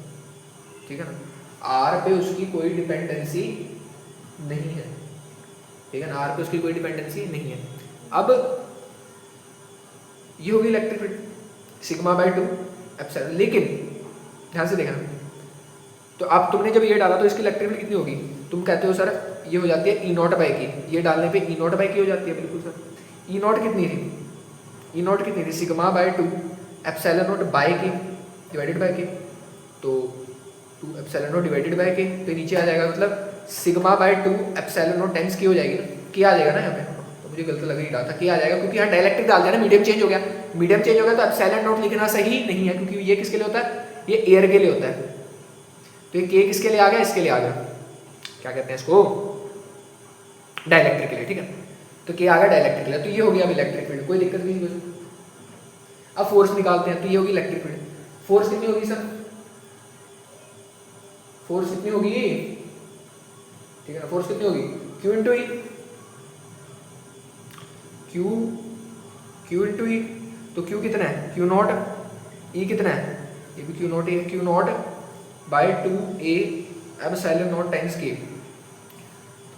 ठीक है ना। R पे उसकी कोई डिपेंडेंसी नहीं है, ठीक है ना, R पे उसकी कोई डिपेंडेंसी नहीं है। अब ये होगी electric field sigma by 2 epsilon. लेकिन ध्यान से देखना, तो अब तुमने जब ये डाला तो इसकी इलेक्ट्रिक फील्ड कितनी होगी, तुम कहते हो सर ये हो जाती है E नॉट बाई की, ये डालने पे E नॉट बाई की हो जाती है, बिल्कुल सर। E नॉट कितनी थी, E नॉट कितनी थी, sigma by 2 epsilon not by के डिवाइडेड बाई के, तो 2 एप्सिलॉन नॉट डिवाइडेड बाई के, तो नीचे आ जाएगा, मतलब sigma by 2 epsilon not times की हो जाएगी ना, के आ जाएगा ना यहाँ पे। तो मुझे गलत लग ही रहा था, के आ जाएगा क्योंकि यहाँ डायलेक्ट्रिक डाल दिया ना, मीडियम चेंज हो गया, मीडियम चेंज हो गया तो एप्सिलॉन नॉट लिखना सही नहीं है, क्योंकि ये किसके लिए होता है, ये एयर के लिए होता है। तो ये के किसके लिए आ गया, इसके लिए आ गया, क्या कहते हैं इसको, डायलेक्ट्रिक के लिए, ठीक है। तो के आ गया डायलेक्ट्रिक के लिए, तो ये हो गया अब इलेक्ट्रिक फील्ड, कोई दिक्कत नहीं है। अब फोर्स निकालते हैं, तो ये होगी इलेक्ट्रिक फील्ड। फोर्स कितनी होगी सर, फोर्स कितनी होगी, ठीक है ना, फोर्स कितनी होगी, Q इंटू ई, Q इंटू ई। तो Q कितना है, Q नॉट, E कितना है, ये भी Q not, Q not by 2A epsilon not times के,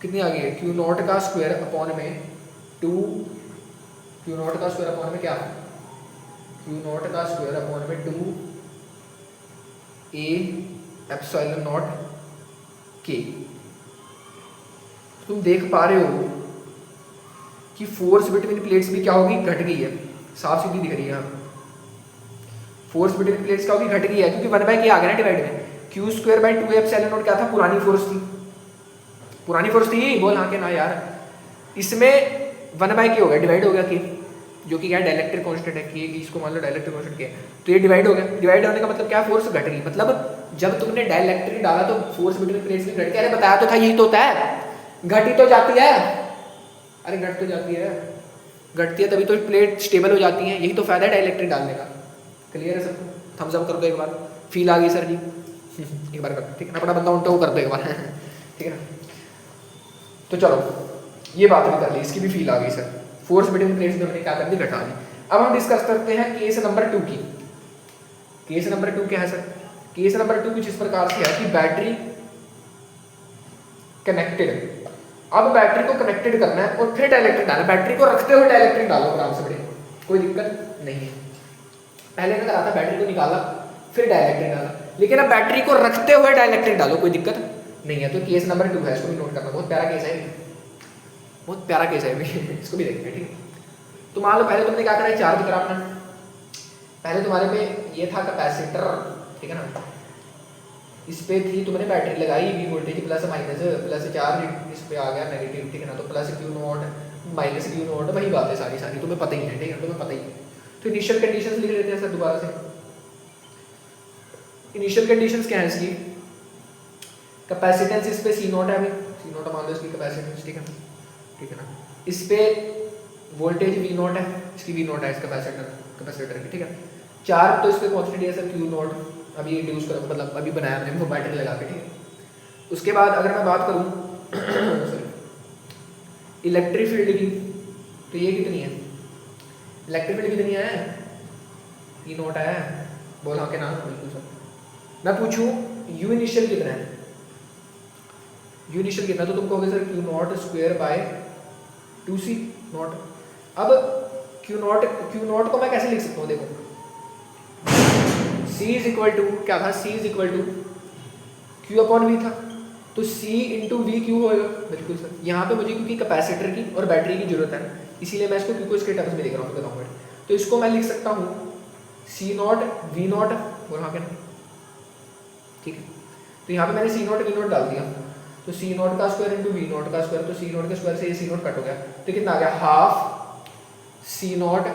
कितनी आ गई है, Q नॉट का स्क्वायर अपॉन में 2, Q नॉट का स्क्वायर अपॉन में क्या, Q नॉट का स्क्वायर अपॉन में 2A एप्सिलॉन नॉट के। तुम देख पा रहे हो कि फोर्स बिटवीन प्लेट्स भी क्या होगी, घट गई है, साफ सीधी दिख रही है यहाँ, फोर्स बिटवीन प्लेट्स क्या होगी, घट गई है, क्योंकि 1 बाई के आ गया ना डिवाइड में। Q square by 2 epsilon not क्या था, पुरानी फोर्स थी, पुरानी फोर्स थी, बोल हाँ के ना यार। इसमें 1 बाई के हो गया, डिवाइड हो गया के, जो कि क्या डायलेक्ट्रिक कांस्टेंट है, कि इसको मान लो डायलेक्ट्रिक कांस्टेंट के, तो ये डिवाइड हो गया। डिवाइड होने का मतलब क्या, फोर्स घट गई, मतलब जब तुमने डायलेक्ट्रिक डाला तो फोर्स बिटवीन प्लेट्स भी घट गया। अरे बताया तो था, यही तो होता है, घटी तो जाती है, अरे घट तो जाती है, घटती है तभी तो प्लेट स्टेबल हो जाती है, यही तो फायदा है डायलेक्ट्रिक डालने का। क्लियर है सबको, थम्स अप कर दो एक बार, फील आ गई सर जी एक बार कर दो, ठीक है ना, अपना बंदा उल्टा वो कर दो एक बार ठीक है ना। तो चलो ये बात भी कर ली, इसकी भी फील आ गई सर, फोर्स बिटवीन प्लेट्स में हमने क्या कर दी, घटा दी। अब हम डिस्कस करते हैं केस नंबर 2 की। केस नंबर 2 क्या है सर, केस नंबर 2 कुछ इस प्रकार से है कि बैटरी कनेक्टेड, अब बैटरी को कनेक्टेड करना है और फिर डायलेक्ट्रिक डालना, बैटरी को रखते हुए डायलेक्ट्रिक डालो आराम से, बड़े कोई दिक्कत नहीं है। पहले मैं करा था बैटरी को निकाला फिर डायलेक्ट्रिक डाला, लेकिन अब बैटरी को रखते हुए डायलेक्ट्रिक डालो, कोई दिक्कत नहीं है। तो केस नंबर 2 है, इसको भी नोट करना, बहुत प्यारा केस है, बहुत प्यारा केस है इसको भी देखते हैं, ठीक है। तो मान लो पहले तुमने क्या करा, चार्ज करा अपना, पहले तुम्हारे पे ये था कैपेसिटर, ठीक है ना, इस पे थी तुमने बैटरी लगाई, V voltage plus minus, plus charge इस पे आ गया नेगेटिव, ठीक है ना, तो plus Q not minus Q not, वही बात है सारी तुम्हें पता ही है, ठीक है, तुम्हें पता ही है। तो इनिशियल कंडीशंस लिख लेते हैं सर दोबारा से। इनिशियल कंडीशंस क्या है इसकी, कैपेसिटेंस इस पे C नॉट है, अभी C नॉट मान लो इसकी कैपेसिटेंस, ठीक है ना, ठीक है ना। इस पे वोल्टेज V नॉट है, इसकी V नॉट है इस कैपेसिटर की, ठीक है। चार्ज तो इस पे कांस्टेंट है सर Q नॉट, अभी इंड्यूस करो, मतलब अभी बनाया हमने वो बैटरी लगा के, ठीक है। उसके बाद अगर मैं बात करूँ इलेक्ट्रिक फील्ड की, तो ये कितनी है, इलेक्ट्रिक फील्ड कितनी है, E नॉट है, बोल हाँ के नाम, बिल्कुल सर। मैं पूछूं U इनिशियल कितना है, U इनिशियल कितना, तो तुम कहोगे sir Q not square by 2C not. अब Q नॉट को मैं कैसे लिख सकता हूँ, देखो C इज इक्वल टू क्या था, C is equal to Q upon V था, तो C इंटू वी क्यू होएगा, बिल्कुल सर। यहाँ पे मुझे क्योंकि कैपेसिटर की और बैटरी की जरूरत है, इसीलिए मैं इसको क्यू को इसके टर्म्स में लिख रहा हूँ, बताऊँगा। तो इसको मैं लिख सकता हूँ C नॉट V नॉट, और हाँ क्या, ठीक है। तो यहाँ पे मैंने C नॉट V नॉट डाल दिया, तो C नॉट का स्क्वायर इंटू V नॉट का स्क्वायर, तो C नॉट के स्क्वायर से ये C नॉट कट हो गया, तो कितना आ गया, हाफ C नॉट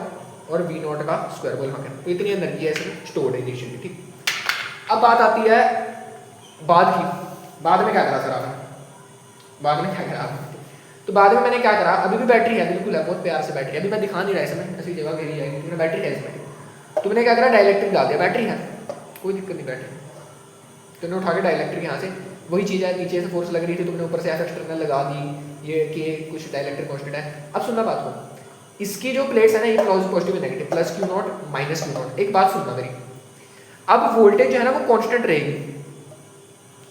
और V नॉट का स्क्वायर, बोल हाँ क्या। तो इतनी एनर्जी है इसमें स्टोर्ड है इनिशियली, ठीक। अब बात आती है बाद की, बाद में क्या करा सर आपने, बाद में क्या करा आपने? तो बाद में मैंने क्या करा, अभी भी बैटरी है बिल्कुल है, बहुत प्यार से बैटरी, अभी मैं दिखा नहीं रहा इसमें, ऐसी जगह घेरी जाएगी, तुमने बैटरी है इसमें, तुमने क्या करा डाइलेक्ट्रिक डाल दिया, बैटरी है कोई दिक्कत नहीं, बैटरी तुमने उठा के डाइलेक्ट्रिक यहाँ से, वही चीज़ है, नीचे से फोर्स लग रही थी, तुमने ऊपर से एफ एक्सटर्नल लगा दी, ये कि कुछ डाइलेक्ट्रिक कांस्टेंट है। अब सुनना बात को, इसकी जो प्लेट्स है ना ये positive negative plus Q not minus Q not, एक बात सुनना मेरी, अब वोल्टेज जो है ना वो कांस्टेंट रहेगी,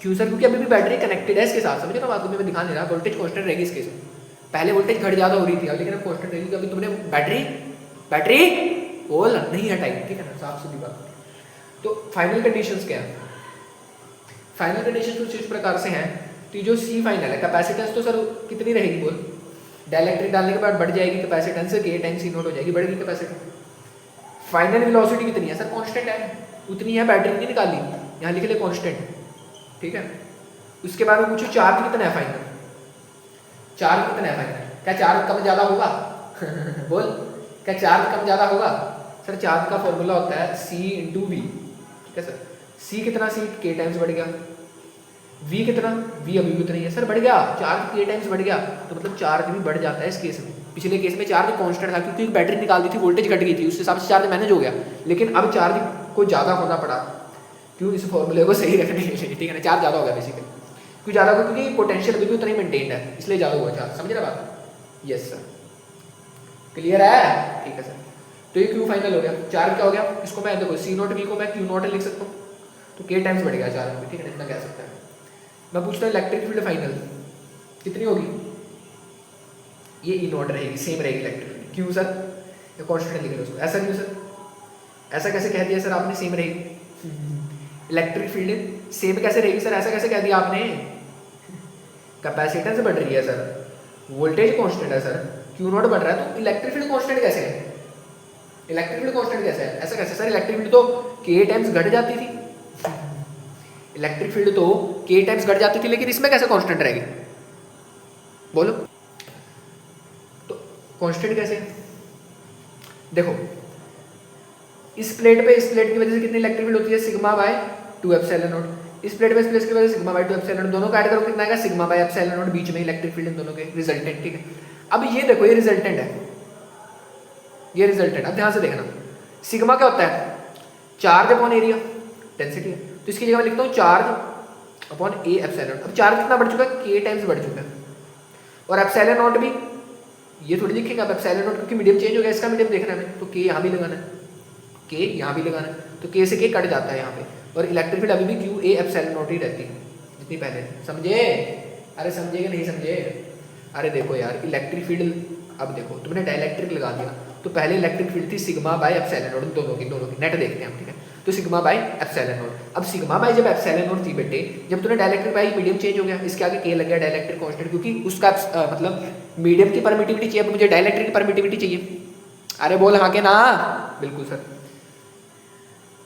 क्यों सर? क्योंकि अभी भी बैटरी कनेक्टेड है इसके साथ, समझे ना बात को, मैं दिखा नहीं रहा, वोल्टेज कांस्टेंट रहेगी इसके साथ, पहले वोल्टेज घट ज़्यादा हो रही थी, अब लेकिन अब कांस्टेंट रहेगी, अभी तुमने बैटरी बोल नहीं है टाइप, ठीक है ना, साफ सीधी बात। तो फाइनल कंडीशंस क्या है? फाइनल कंडीशन कुछ इस प्रकार से हैं, तो जो सी फाइनल है, कैपेसिटेंस तो सर कितनी रहेगी बोल, डाइलेक्ट्रिक डालने के बाद बढ़ जाएगी कैपेसिटेंस, के टाइम सी नोट हो जाएगी, बढ़ेगी कैपेसिटेंस। फाइनल वेलोसिटी कितनी है सर? कांस्टेंट है, उतनी है, बैटरी नहीं निकाली, यहाँ लिख ले कांस्टेंट, ठीक है। उसके बाद में पूछो चार्ज कितना है फाइनल, चार्ज कितना है फाइनल, क्या चार्ज कम ज़्यादा होगा? बोल, क्या चार्ज कम ज़्यादा होगा? सर चार्ज का फॉर्मूला होता है C × V, ठीक है सर, C कितना, C K टाइम्स बढ़ गया, V कितना, V अभी भी उतना ही है सर, बढ़ गया, चार्ज K टाइम्स बढ़ गया, तो मतलब चार्ज भी बढ़ जाता है इस केस में। पिछले केस में चार्ज कांस्टेंट था क्योंकि बैटरी निकाल दी थी, वोल्टेज घट गई थी, उस हिसाब से चार्ज मैनेज हो गया, लेकिन अब चार्ज को ज़्यादा होना पड़ा, क्यों? इस फॉर्मूले को सही रखने के लिए, ठीक है ना, चार्ज ज़्यादा हो गया बेसिकली, क्यों ज़्यादा हुआ? क्योंकि पोटेंशियल अभी भी उतना ही मेंटेन्ड है, इसलिए ज़्यादा हुआ चार्ज, समझ रहे बात? यस सर, क्लियर है, ठीक है सर। तो ये क्यू फाइनल हो गया, चार्ज क्या हो गया, इसको मैं देखो C नॉट V को मैं Q नॉट लिख सकता हूँ, तो K टाइम्स बढ़ गया चार्ज में, ठीक है, इतना कह सकता है। मैं पूछता हूँ इलेक्ट्रिक फील्ड फाइनल कितनी होगी, ये E नॉट रहेगी, सेम रहेगी इलेक्ट्रिक फील्ड, क्यों सर? ये कांस्टेंट लिख लो उसको, ऐसा क्यों सर? ऐसा कैसे कह दिया सर आपने सेम रहेगी? इलेक्ट्रिक फील्ड सेम कैसे रहेगी सर, ऐसा कैसे कह दिया आपने? कैपेसिटेंस बढ़ रही है सर, वोल्टेज कांस्टेंट है सर, क्यू नॉट बढ़ रहा है, तो इलेक्ट्रिक फील्ड कांस्टेंट कैसे है? इलेक्ट्रिक फील्ड कांस्टेंट कैसे है? ऐसा कैसे सर? इलेक्ट्रिक फील्ड तो K टाइम्स घट जाती थी, इलेक्ट्रिक फील्ड तो K टाइम्स घट जाती थी, लेकिन इसमें कैसे कांस्टेंट रहेगी? बोलो, तो कांस्टेंट कैसे? देखो इस प्लेट पे इस प्लेट की वजह से कितनी इलेक्ट्रिक फील्ड होती है, सिग्मा बाय 2 एप्सिलॉन नॉट, इस प्लेट पे इस प्लेट की वजह से सिग्मा बाय 2 एप्सिलॉन नॉट, दोनों का ऐड करो कितना आएगा, सिग्मा बाय एप्सिलॉन नॉट, बीच में इलेक्ट्रिक फील्ड इन दोनों के रिजल्टेंट, ठीक है। अब ये देखो ये रिजल्टेंट है, ये रिजल्टेंट, अब ध्यान से देखना, सिग्मा क्या होता है, चार्ज अपॉन एरिया डेंसिटी है, तो इसकी जगह मैं लिखता हूँ चार्ज अपॉन ए एप्सिलॉन। अब चार्ज कितना बढ़ चुका है, K टाइम्स बढ़ चुका है, और एप्सिलॉन नॉट भी ये थोड़ी लिखेंगे अब एप्सिलॉन नॉट, क्योंकि मीडियम चेंज हो गया, इसका मीडियम देखना है हमें, तो K यहाँ भी लगाना है, K यहाँ भी लगाना है, तो K से K कट जाता है यहाँ पे, और इलेक्ट्रिक फील्ड अभी भी Q A एप्सिलॉन नॉट ही रहती है जितनी पहले, समझे? अरे समझे कि नहीं समझे? अरे देखो यार इलेक्ट्रिक फील्ड, अब देखो तुमने डाइलेक्ट्रिक लगा दिया, तो पहले इलेक्ट्रिक फील्ड थी सिग्मा बाय एप्सिलॉन नॉट, दोनों की नेट देखते हैं हम, ठीक है, तो सिग्मा बाय एप्सिलॉन नॉट, अब सिग्मा बाय जब एप्सिलॉन नॉट थी बेटे, जब तुमने डाइलेक्ट्रिक बाय मीडियम चेंज हो गया, इसके आगे K लग गया, डाइलेक्ट्रिक कांस्टेंट, क्योंकि उसका मतलब मीडियम की परमिटिविटी चाहिए, अब मुझे डाइलेक्ट्रिक की परमिटिविटी चाहिए, अरे बोल हाँ के ना, बिल्कुल सर।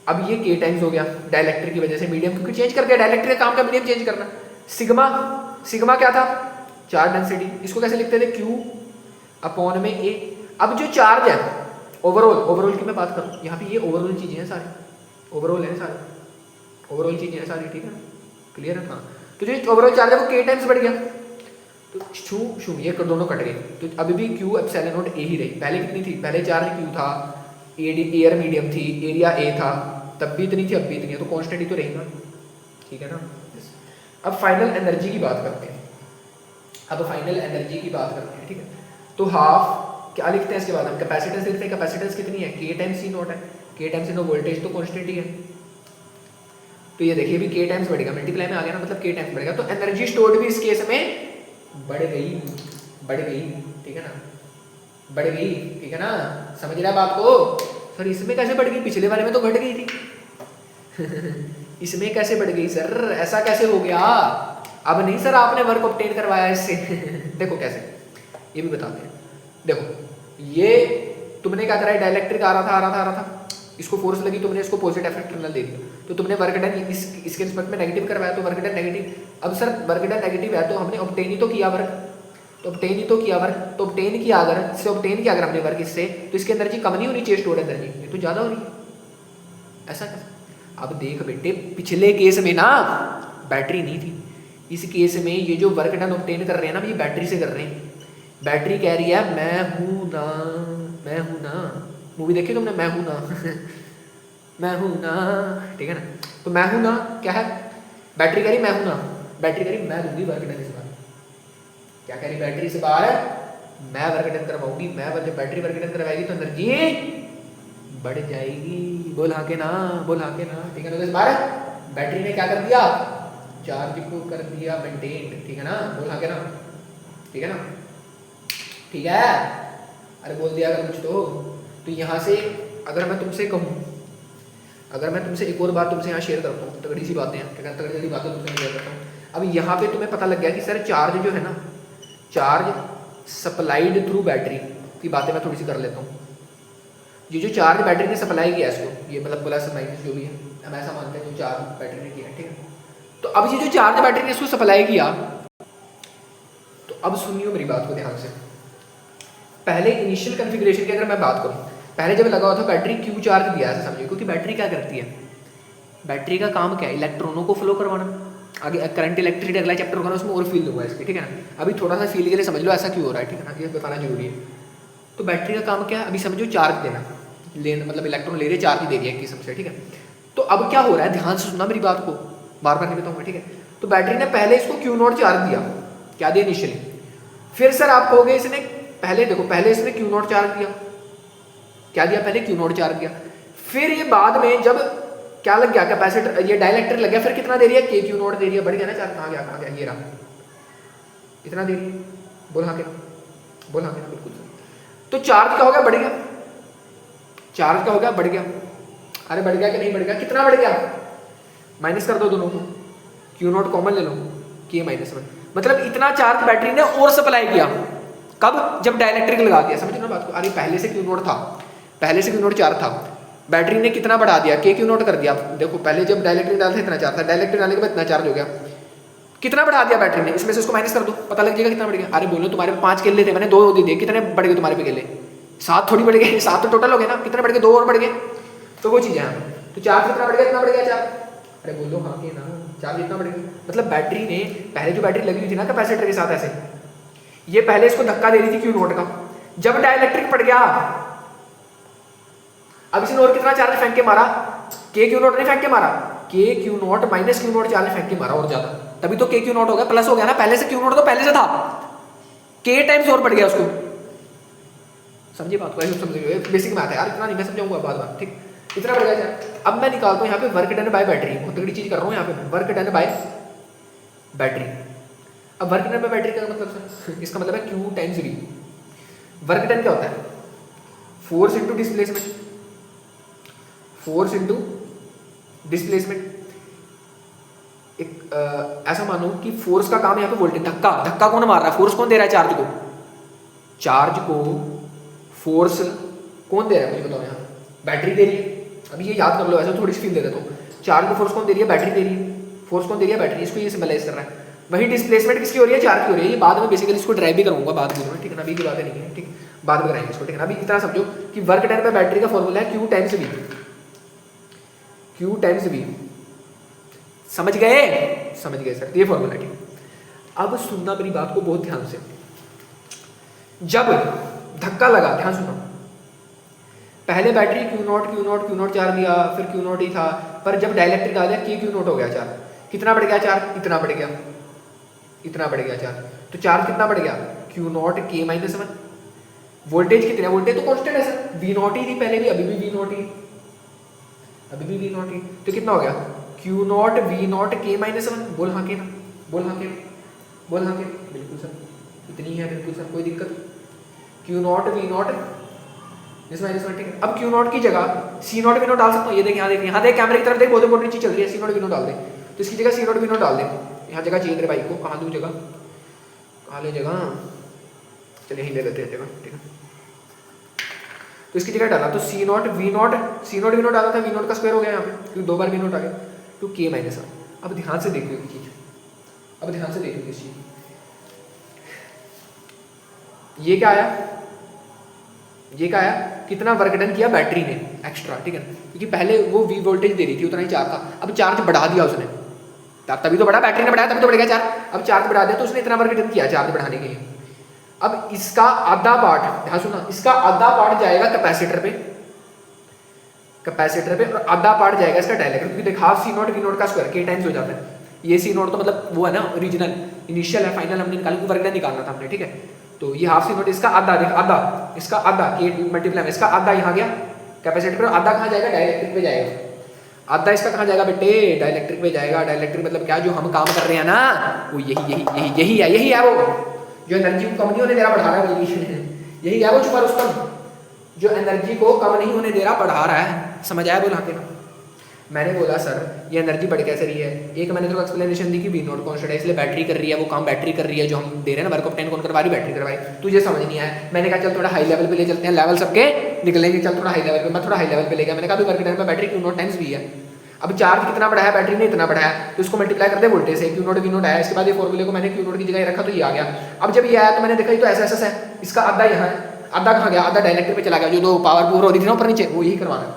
अब ये K टाइम्स हो गया डाइलेक्ट्रिक की वजह से, मीडियम क्योंकि चेंज कर दिया, डाइलेक्ट्रिक का काम का मीडियम चेंज करना। सिग्मा क्या था, चार्ज डेंसिटी, इसको कैसे लिखते थे, Q अपॉन में A। अब जो चार्ज है ओवरऑल की मैं बात करूँ, यहाँ पे ये ओवरऑल चीजें हैं सारी, ओवरऑल है सारी, ओवरऑल चीजें हैं सारी, ठीक है, क्लियर है? हाँ, तो जो ओवरऑल चार्ज है वो K टाइम्स बढ़ गया, तो शू ये दोनों कट गए, तो अभी भी Q एप्सिलॉन नॉट A ही रही, पहले कितनी थी, पहले चार्ज Q था, एयर मीडियम थी, एरिया A था, तब भी इतनी थी, अब भी इतनी है, तो कांस्टेंट ही तो रहेगा, ठीक है ना। अब फाइनल एनर्जी की बात करते हैं, अब फाइनल एनर्जी की बात करते हैं, ठीक है, तो हाफ क्या लिखते हैं इसके बाद हम, कैपेसिटेंस लिखते हैं, कैपेसिटेंस कितनी है, K टाइम्स C नॉट है, K times C not, voltage तो कांस्टेंट ही है, तो ये देखिए भी K टाइम्स बढ़ेगा, मल्टीप्लाई में आ गया ना, मतलब K टाइम्स बढ़ेगा, तो एनर्जी स्टोर्ड भी इस केस में बढ़ गई, ठीक है ना, बढ़ गई, ठीक है ना, समझ रहा है बात को? सर इसमें कैसे बढ़ गई, पिछले वाले में तो घट गई थी। इसमें कैसे बढ़ गई सर, ऐसा कैसे हो गया? अब नहीं सर आपने वर्क ऑब्टेन करवाया इससे। देखो कैसे, ये भी बताते हैं, देखो ये तुमने क्या करा है, डाइलेक्ट्रिक आ रहा था, इसको फोर्स लगी, तुमने इसको पॉजिटिव एक्सटर्नल दे दिया, तो तुमने वर्क डन इसके रिस्पेक्ट में नेगेटिव करवाया, तो वर्क डन नेगेटिव। अब सर वर्क डन नेगेटिव है तो हमने ऑब्टेन ही तो किया वर्क, तो ऑब्टेन किया अगर हमने वर्क इससे, तो इसकी एनर्जी कम नहीं होनी चाहिए, स्टोर्ड एनर्जी, ये तो ज़्यादा हो रही है, ऐसा कैसे? अब देख बेटे, पिछले केस में ना बैटरी नहीं थी, इस केस में ये जो वर्क डन ऑब्टेन कर रहे हैं ना, ये बैटरी से कर रहे हैं। बैटरी कह रही है मैं हूँ ना, मैं हूँ ना। मूवी देखी तुमने मैं हूँ ना? मैं हूँ ना, ठीक है ना। तो मैं हूँ ना क्या है, बैटरी कह रही मैं हूँ ना, बैटरी कह रही मैं दूंगी वर्क डन इस बार। क्या कह रही बैटरी इस बार, मैं वर्क डन करवाऊंगी। मैं जब बैटरी वर्क डन करवाएगी तो एनर्जी बढ़ जाएगी। बोल हाँ के ना, बोल हाँ के ना, ठीक है ना। तो इस बार बैटरी ने क्या कर दिया, चार्ज को कर दिया मेंटेन, ठीक है ना। बोल हाँ के ना, ठीक है ना, ठीक है। अरे बोल दिया अगर कुछ तो यहाँ से अगर मैं तुमसे कहूँ, अगर मैं तुमसे एक और बात तुमसे यहाँ शेयर करता हूँ, तगड़ी सी बातें हैं, ठीक है, तगड़ी तगड़ी बातें तुमसे शेयर करता हूँ। अब यहाँ पे तुम्हें पता लग गया कि सर चार्ज जो है ना, चार्ज सप्लाइड थ्रू बैटरी की बातें मैं थोड़ी सी कर लेता हूँ। ये जो चार्ज बैटरी ने सप्लाई किया इसको, ये मतलब प्लस माइनस जो भी है, हम ऐसा मानते हैं जो चार्ज बैटरी ने किया, ठीक है। तो अब ये जो चार्ज बैटरी ने इसको सप्लाई किया, तो अब सुनियो मेरी बात को ध्यान से। पहले इनिशियल कॉन्फ़िगरेशन की अगर मैं बात करूँ, पहले जब लगा हुआ था बैटरी क्यू चार्ज दिया ऐसा समझिए, क्योंकि बैटरी क्या करती है, बैटरी का काम क्या है, इलेक्ट्रॉनों को फ्लो करवाना। आगे करंट इलेक्ट्रिसिटी अगला चैप्टर होगा, उसमें और फील दूंगा इसके, ठीक है ना। अभी थोड़ा सा फील के लिए समझ लो ऐसा क्यों हो रहा है, ठीक है ना, ये बताना जरूरी है। तो बैटरी का काम क्या है, अभी समझो चार्ज देना, लेना मतलब इलेक्ट्रॉन ले रही है, चार्ज दे दिया एक किस्म से, ठीक है। तो अब क्या हो रहा है, ध्यान से सुनना मेरी बात को, बार बार नहीं बताऊंगा, ठीक है। तो बैटरी ने पहले इसको क्यू नॉट चार्ज दिया, क्या दिया इनिशियली। फिर सर आप कहोगे इसने पहले देखो, पहले इसने क्यू नॉट चार्ज दिया, क्या दिया, पहले क्यू नॉट चार्ज दिया। फिर ये बाद में जब क्या लग गया, कैपेसिटर ये डाइलेक्ट्रिक लग गया, फिर कितना दे रही है, के क्यू नॉट दे रही है, बढ़ गया ना चार्ज, कहाँ गया, ये रहा, इतना दे रही है। बोल हाँ क्या, बोल हाँ क्या, बिल्कुल। तो चार्ज क्या हो गया, बढ़ गया, चार्ज क्या हो गया, बढ़ गया। अरे बढ़ गया कि नहीं बढ़ गया, कितना बढ़ गया, माइनस कर दो दोनों को, क्यू नॉट कॉमन ले लो, के माइनस वन, मतलब इतना चार्ज बैटरी ने और सप्लाई किया। कब, जब डाइलेक्ट्रिक लगा दिया, समझो ना बात को। अरे पहले से क्यू नॉट था, पहले से क्यू नॉट चार्ज था, बैटरी ने कितना बढ़ा दिया, के क्यू नॉट कर दिया। देखो पहले जब डाइलेक्ट्रिक डालते इतना चार्ज था, डाइलेक्ट्रिक डालने के बाद इतना चार्ज हो गया, कितना बढ़ा दिया बैटरी ने, इसमें से उसको माइनस कर दो, पता लग जाएगा कितना बढ़ गया। अरे बोलो तुम्हारे पे 5 केले थे, मैंने 2 दे दिए, कितने बढ़ गए तुम्हारे पे केले, 7 थोड़ी बढ़ गए, 7 तो टोटल हो गए ना, कितने बढ़ गए, 2 और बढ़ गए। तो वो चीज़ है, तो चार्ज कितना बढ़ गया, इतना बढ़ गया चार्ज। अरे बोलो हाँ कि ना, चार्ज इतना बढ़ गया, मतलब बैटरी ने पहले जो बैटरी लगी हुई थी ना कैपेसिटर के साथ ऐसे, ये पहले इसको धक्का दे रही थी क्यू नॉट का, जब डाइलेक्ट्रिक पड़ गया, अब इसने और कितना चार्ज फेंक के मारा, के क्यू नॉट ने फेंक के मारा, के Q not minus Q not charge फेंक के मारा और ज्यादा, तभी तो के क्यू नॉट हो गया, प्लस हो गया ना, पहले से क्यू नॉट तो पहले से था, के टाइम्स और बढ़ गया उसको। समझिए बात को, ऐसे समझिए, बेसिक मैथ है यार, इतना नहीं मैं समझाऊंगा बार बार, ठीक, इतना बढ़ गया। अब मैं निकालता हूँ यहाँ पे वर्क डन बाय बैटरी, बहुत तगड़ी चीज कर रहा हूँ यहाँ पे, वर्क डन बाय बैटरी। अब वर्क डन बाय बैटरी का मतलब, इसका मतलब है Q times V. Work done क्या होता है, force into displacement, force into displacement. एक ऐसा मानो कि फोर्स का काम यहाँ पे वोल्टेज, धक्का, धक्का कौन मार रहा है, फोर्स कौन दे रहा है चार्ज को, चार्ज को फोर्स कौन दे रहा है मुझे बताओ, यहाँ बैटरी दे रही है। अभी ये याद कर लो, ऐसा थोड़ी सी फील दे देता हूँ, चार्ज को फोर्स कौन दे रही है, बैटरी दे रही है, फोर्स कौन दे रही है, बैटरी, इसको ये सिंबलाइज कर रहा है। वही डिस्प्लेसमेंट किसकी हो रही है, चार्ज की हो रही है। ये बाद में बेसिकली इसको ड्राइव भी करूंगा बाद में, ठीक है ना, अभी की बातें नहीं है, ठीक, बाद में कराएंगे इसको, ठीक है ना। अभी इतना समझो कि वर्क डन पे बैटरी का फॉर्मूला है Q times V, Q times V, समझ गए, समझ गए सर, ये फॉर्मूला, ठीक। अब सुनना मेरी बात को बहुत ध्यान से, जब धक्का लगा, ध्यान सुनो, पहले बैटरी क्यू नॉट चार्ज दिया, फिर क्यू नॉट ही था, पर जब डाइलेक्ट्रिक आ गया के क्यू नॉट हो गया चार्ज, कितना बढ़ गया चार्ज, इतना बढ़ गया, इतना बढ़ गया चार्ज। तो चार्ज कितना बढ़ गया, क्यू नॉट के माइनस वन। वोल्टेज कितना, वोल्टेज तो कांस्टेंट है सर, वी नॉट ही थी पहले भी, अभी भी वी नॉट ही, अभी भी वी नॉट ही, तो कितना हो गया, क्यू नॉट वी नॉट के माइनस वन। बोल हाँ के ना, बोल हाँ के, बोल हाँ के, बिल्कुल सर, इतनी है, बिल्कुल सर, कोई दिक्कत, क्यू नॉट वी नॉट इस माइनस वन, ठीक है। अब क्यू नॉट की जगह सी नॉट वी नॉट डाल सकता हूँ, ये देख, यहाँ देख, यहाँ देख, कैमरे की तरफ देख, बहुत इंपॉर्टेंट चीज चल रही है, सी नॉट वी नॉट डाल दे, तो इसकी जगह सी नॉट वी नॉट डाल दे, यहाँ जगह चाहिए तेरे भाई को, कहाँ दूँ जगह, कहाँ ले जगह, चलिए यहीं ले लेते हैं जगह, ठीक है। तो इसकी जगह डाला, तो सी नॉट वी नॉट डाला था, वी नॉट का स्क्वायर हो गया यहाँ पे, क्योंकि 2 बार वी नॉट आ गया, टू के माइनस वन। अब ध्यान से देखिए चीज, अब ध्यान से देखिए इस चीज, ये क्या आया, ये क्या आया, कितना वर्क डन किया बैटरी ने एक्स्ट्रा, ठीक है ना, क्योंकि पहले वो वी वोल्टेज दे रही थी उतना ही चार्ज था, अब चार्ज बढ़ा दिया उसने, तभी तो बढ़ा, बैटरी ने बढ़ाया तभी तो बढ़ गया चार्ज, अब चार्ज बढ़ा दिया तो उसने इतना वर्क डन किया चार्ज बढ़ाने के लिए। अब इसका आधा पार्ट, ध्यान सुना, इसका आधा पार्ट जाएगा कैपेसिटर पे, कैपेसिटर पे, और आधा पार्ट जाएगा इसका डायलेक्ट्रिक, क्योंकि देख half C not V not का स्क्वायर के टाइम्स हो जाता है, ये सी नॉट तो मतलब वो है ना ओरिजिनल, इनिशियल है, फाइनल हमने निकाला, वर्क डन निकालना था हमने, ठीक है, तो ये हाफ सी नॉट, इसका आधा, देख आधा, इसका आधा के मल्टीप्लाई में इसका आधा यहाँ गया कैपेसिटर पे, आधा कहाँ जाएगा डायलेक्ट्रिक पे जाएगा, आधा इसका कहाँ जाएगा बेटे डायलेक्ट्रिक पे जाएगा। डायलेक्ट्रिक मतलब क्या, जो हम काम कर रहे हैं ना वो यही है वो, जो एनर्जी को कम नहीं होने दे रहा बढ़ा रहा है, यही है वो छुपा रुस्तम, जो एनर्जी को कम नहीं होने दे रहा बढ़ा रहा है, समझ आया बोला के ना। मैंने बोला सर ये एनर्जी बढ़ कैसे रही है, एक मैंने तो एक्सप्लेनेशन दी कि वी नॉट कांस्टेंट है इसलिए बैटरी कर रही है, वो काम बैटरी कर रही है, जो हम दे रहे हैं ना वर्क ऑफ 10 कौन करवा रही, बैटरी करवाई, तुझे समझ नहीं आया। मैंने कहा चल थोड़ा हाई लेवल पे ले चलते हैं, लेवल सबके निकलेंगे, चल थोड़ा हाई लेवल पे, मैं थोड़ा हाई लेवल पे ले गया, मैंने कहा अभी वर्क डन पे बैटरी क्यू नॉट टाइम्स भी है, अब चार्ज कितना बढ़ाया बैटरी ने इतना बढ़ाया, तो इसको मल्टीप्लाई कर दे वोल्टेज से, क्यू नॉट वी नॉट आया, इसके बाद ये फॉर्मूले को मैंने क्यू नॉट की जगह रखा तो ये आ गया। अब जब ये आया तो मैंने देखा ये तो ऐसा है, इसका आधा यहाँ है, आधा कहाँ गया, आधा डायलेक्ट्रिक पे चला गया, जो दो पावर पूरा हो रही थी ना ऊपर नीचे वो यही करवाना,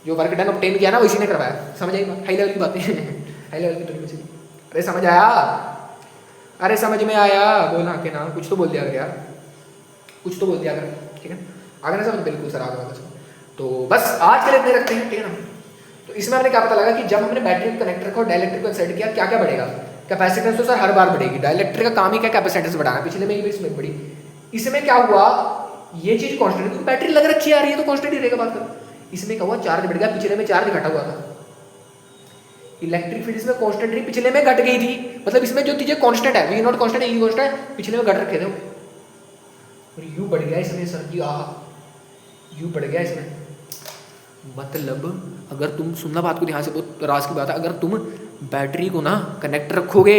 जो वर्क डन ऑब्टेन किया ना वो इसी ने करवाया, समझ आई बात, हाई लेवल की बातें हाई लेवल की तरीके से, अरे समझ आया, अरे समझ में आया, बोला के ना, कुछ तो बोल दिया यार, कुछ तो बोल दिया अगर, ठीक है आगे ना समझ, बिल्कुल सर आगे वाला। तो बस आज के लिए इतने रखते हैं, ठीक है ना। तो इसमें हमने क्या पता लगा कि जब हमने बैटरी कनेक्टर को डायलेक्ट्रिक को सेट किया क्या क्या बढ़ेगा, कैपेसिटेंस तो सर हर बार बढ़ेगी, डायलेक्ट्रिक का काम ही क्या कैपेसिटेंस बढ़ाना, पिछले में ही इसमें बढ़ी, इसमें क्या हुआ ये चीज कांस्टेंट, क्योंकि बैटरी लग रखी आ रही है तो कांस्टेंट ही रहेगा बात कर। इसमें क्या हुआ चार्ज बढ़ गया, पिछले में चार्ज घटा हुआ था, इलेक्ट्रिक फील्ड इसमें कांस्टेंट रही, पिछले में घट गई थी, मतलब इसमें जो चीजें कांस्टेंट है वी नॉट कांस्टेंट है, ई कांस्टेंट है, पिछले में घट रखे थे, और यू बढ़ गया इसमें सर जी, आहा यू बढ़ गया इसमें। मतलब अगर तुम सुनना बात को ध्यान से, बहुत राज की बात है, अगर तुम बैटरी को ना कनेक्ट रखोगे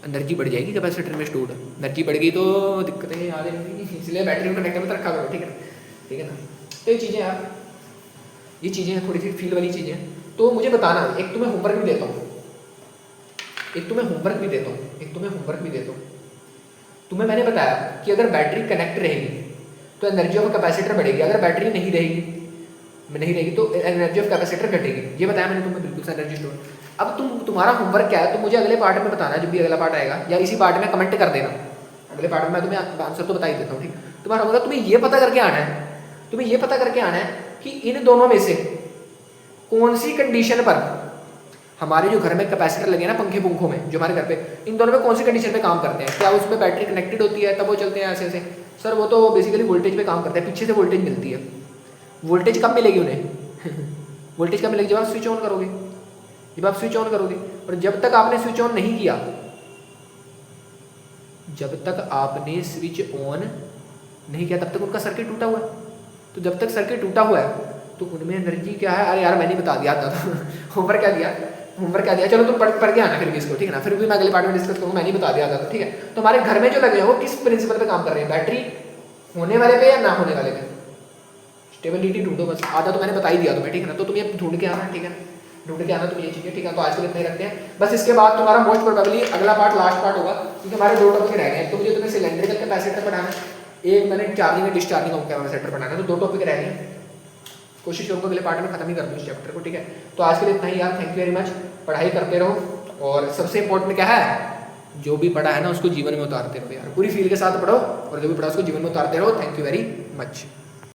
एनर्जी बढ़ जाएगी, कैपेसिटर में स्टोर्ड एनर्जी बढ़ गई तो दिक्कतें आ जाएंगी, इसलिए बैटरी को कनेक्टर में रखा करो, ठीक है ना। तो ये चीज़ें यार, ये चीज़ें हैं थोड़ी सी फील वाली चीज़ें। तो मुझे बताना, एक तुम्हें होमवर्क भी देता हूँ, तुम्हें मैंने बताया कि अगर बैटरी कनेक्ट रहेगी तो एनर्जी ऑफ कैपेसिटर बढ़ेगी, अगर बैटरी नहीं रहेगी तो एनर्जी ऑफ कैपेसिटर घटेगी, ये बताया मैंने तुम्हें बिल्कुल सा एनर्जी स्टोर। अब तुम्हारा होमवर्क क्या है, तो मुझे अगले पार्ट में बताना, जब भी अगला पार्ट आएगा या इसी पार्ट में कमेंट कर देना, अगले पार्ट में मैं तुम्हें आंसर तो बता ही देता हूँ, ठीक। तुम्हारा होगा तुम्हें ये पता करके आना है, कि इन दोनों में से कौन सी कंडीशन पर हमारे जो घर में कैपेसिटर लगे ना पंखों में, जो हमारे घर पे, इन दोनों में कौन सी कंडीशन पे काम करते हैं, क्या उसमें बैटरी कनेक्टेड होती है तब वो चलते हैं ऐसे। सर वो तो बेसिकली वोल्टेज पे काम करते हैं, पीछे से वोल्टेज मिलती है। वोल्टेज कब मिलेगी उन्हें वोल्टेज कब मिलेगी, जब आप स्विच ऑन करोगे, और जब तक आपने स्विच ऑन नहीं किया, तब तक उनका सर्किट टूटा हुआ है। तो जब तक सर्किट टूटा हुआ है तो उनमें एनर्जी क्या है, अरे यार मैंने बता दिया था होमवर्क क्या दिया, चलो तुम पढ़ के आना फिर भी इसको, ठीक है ना, फिर भी मैं अगले पार्ट में डिस्कस करूँगा, मैंने बता दिया था, ठीक है। तो हमारे घर में जो लगे हैं वो किस प्रिंसिपल पे काम कर रहे हैं, बैटरी होने वाले पे या ना होने वाले पे, स्टेबिलिटी ढूंढो बस, आधा तो मैंने बता ही दिया तुम्हें, ठीक है ना। तो तुम ये ढूंढ के आना, ठीक है, तुम ये चीज़ें, ठीक है। तो आज के लिए इतने रखते हैं बस, इसके बाद तुम्हारा मोस्ट प्रोबेबली अगला पार्ट लास्ट पार्ट होगा, क्योंकि हमारे 2 टॉपिक रह गए हैं। तो मुझे तुम्हें सिलेंड्रिकल कैपेसिटर पढ़ाना, एक मैंने चार्जिंग और डिस्चार्जिंग कैपेसिटर पढ़ाना, तो 2 टॉपिक रह गए हैं, कोशिश करूँगा अगले पार्ट में खत्म ही कर दूँ इस चैप्टर को, ठीक है। तो आज के लिए इतना ही यार, थैंक यू वेरी मच, पढ़ाई करते रहो, और सबसे इंपॉर्टेंट क्या है, जो भी पढ़ा है ना उसको जीवन में उतारते रहो यार, पूरी फील के साथ पढ़ो, और जो भी पढ़ा उसको जीवन में उतारते रहो। Thank you very much.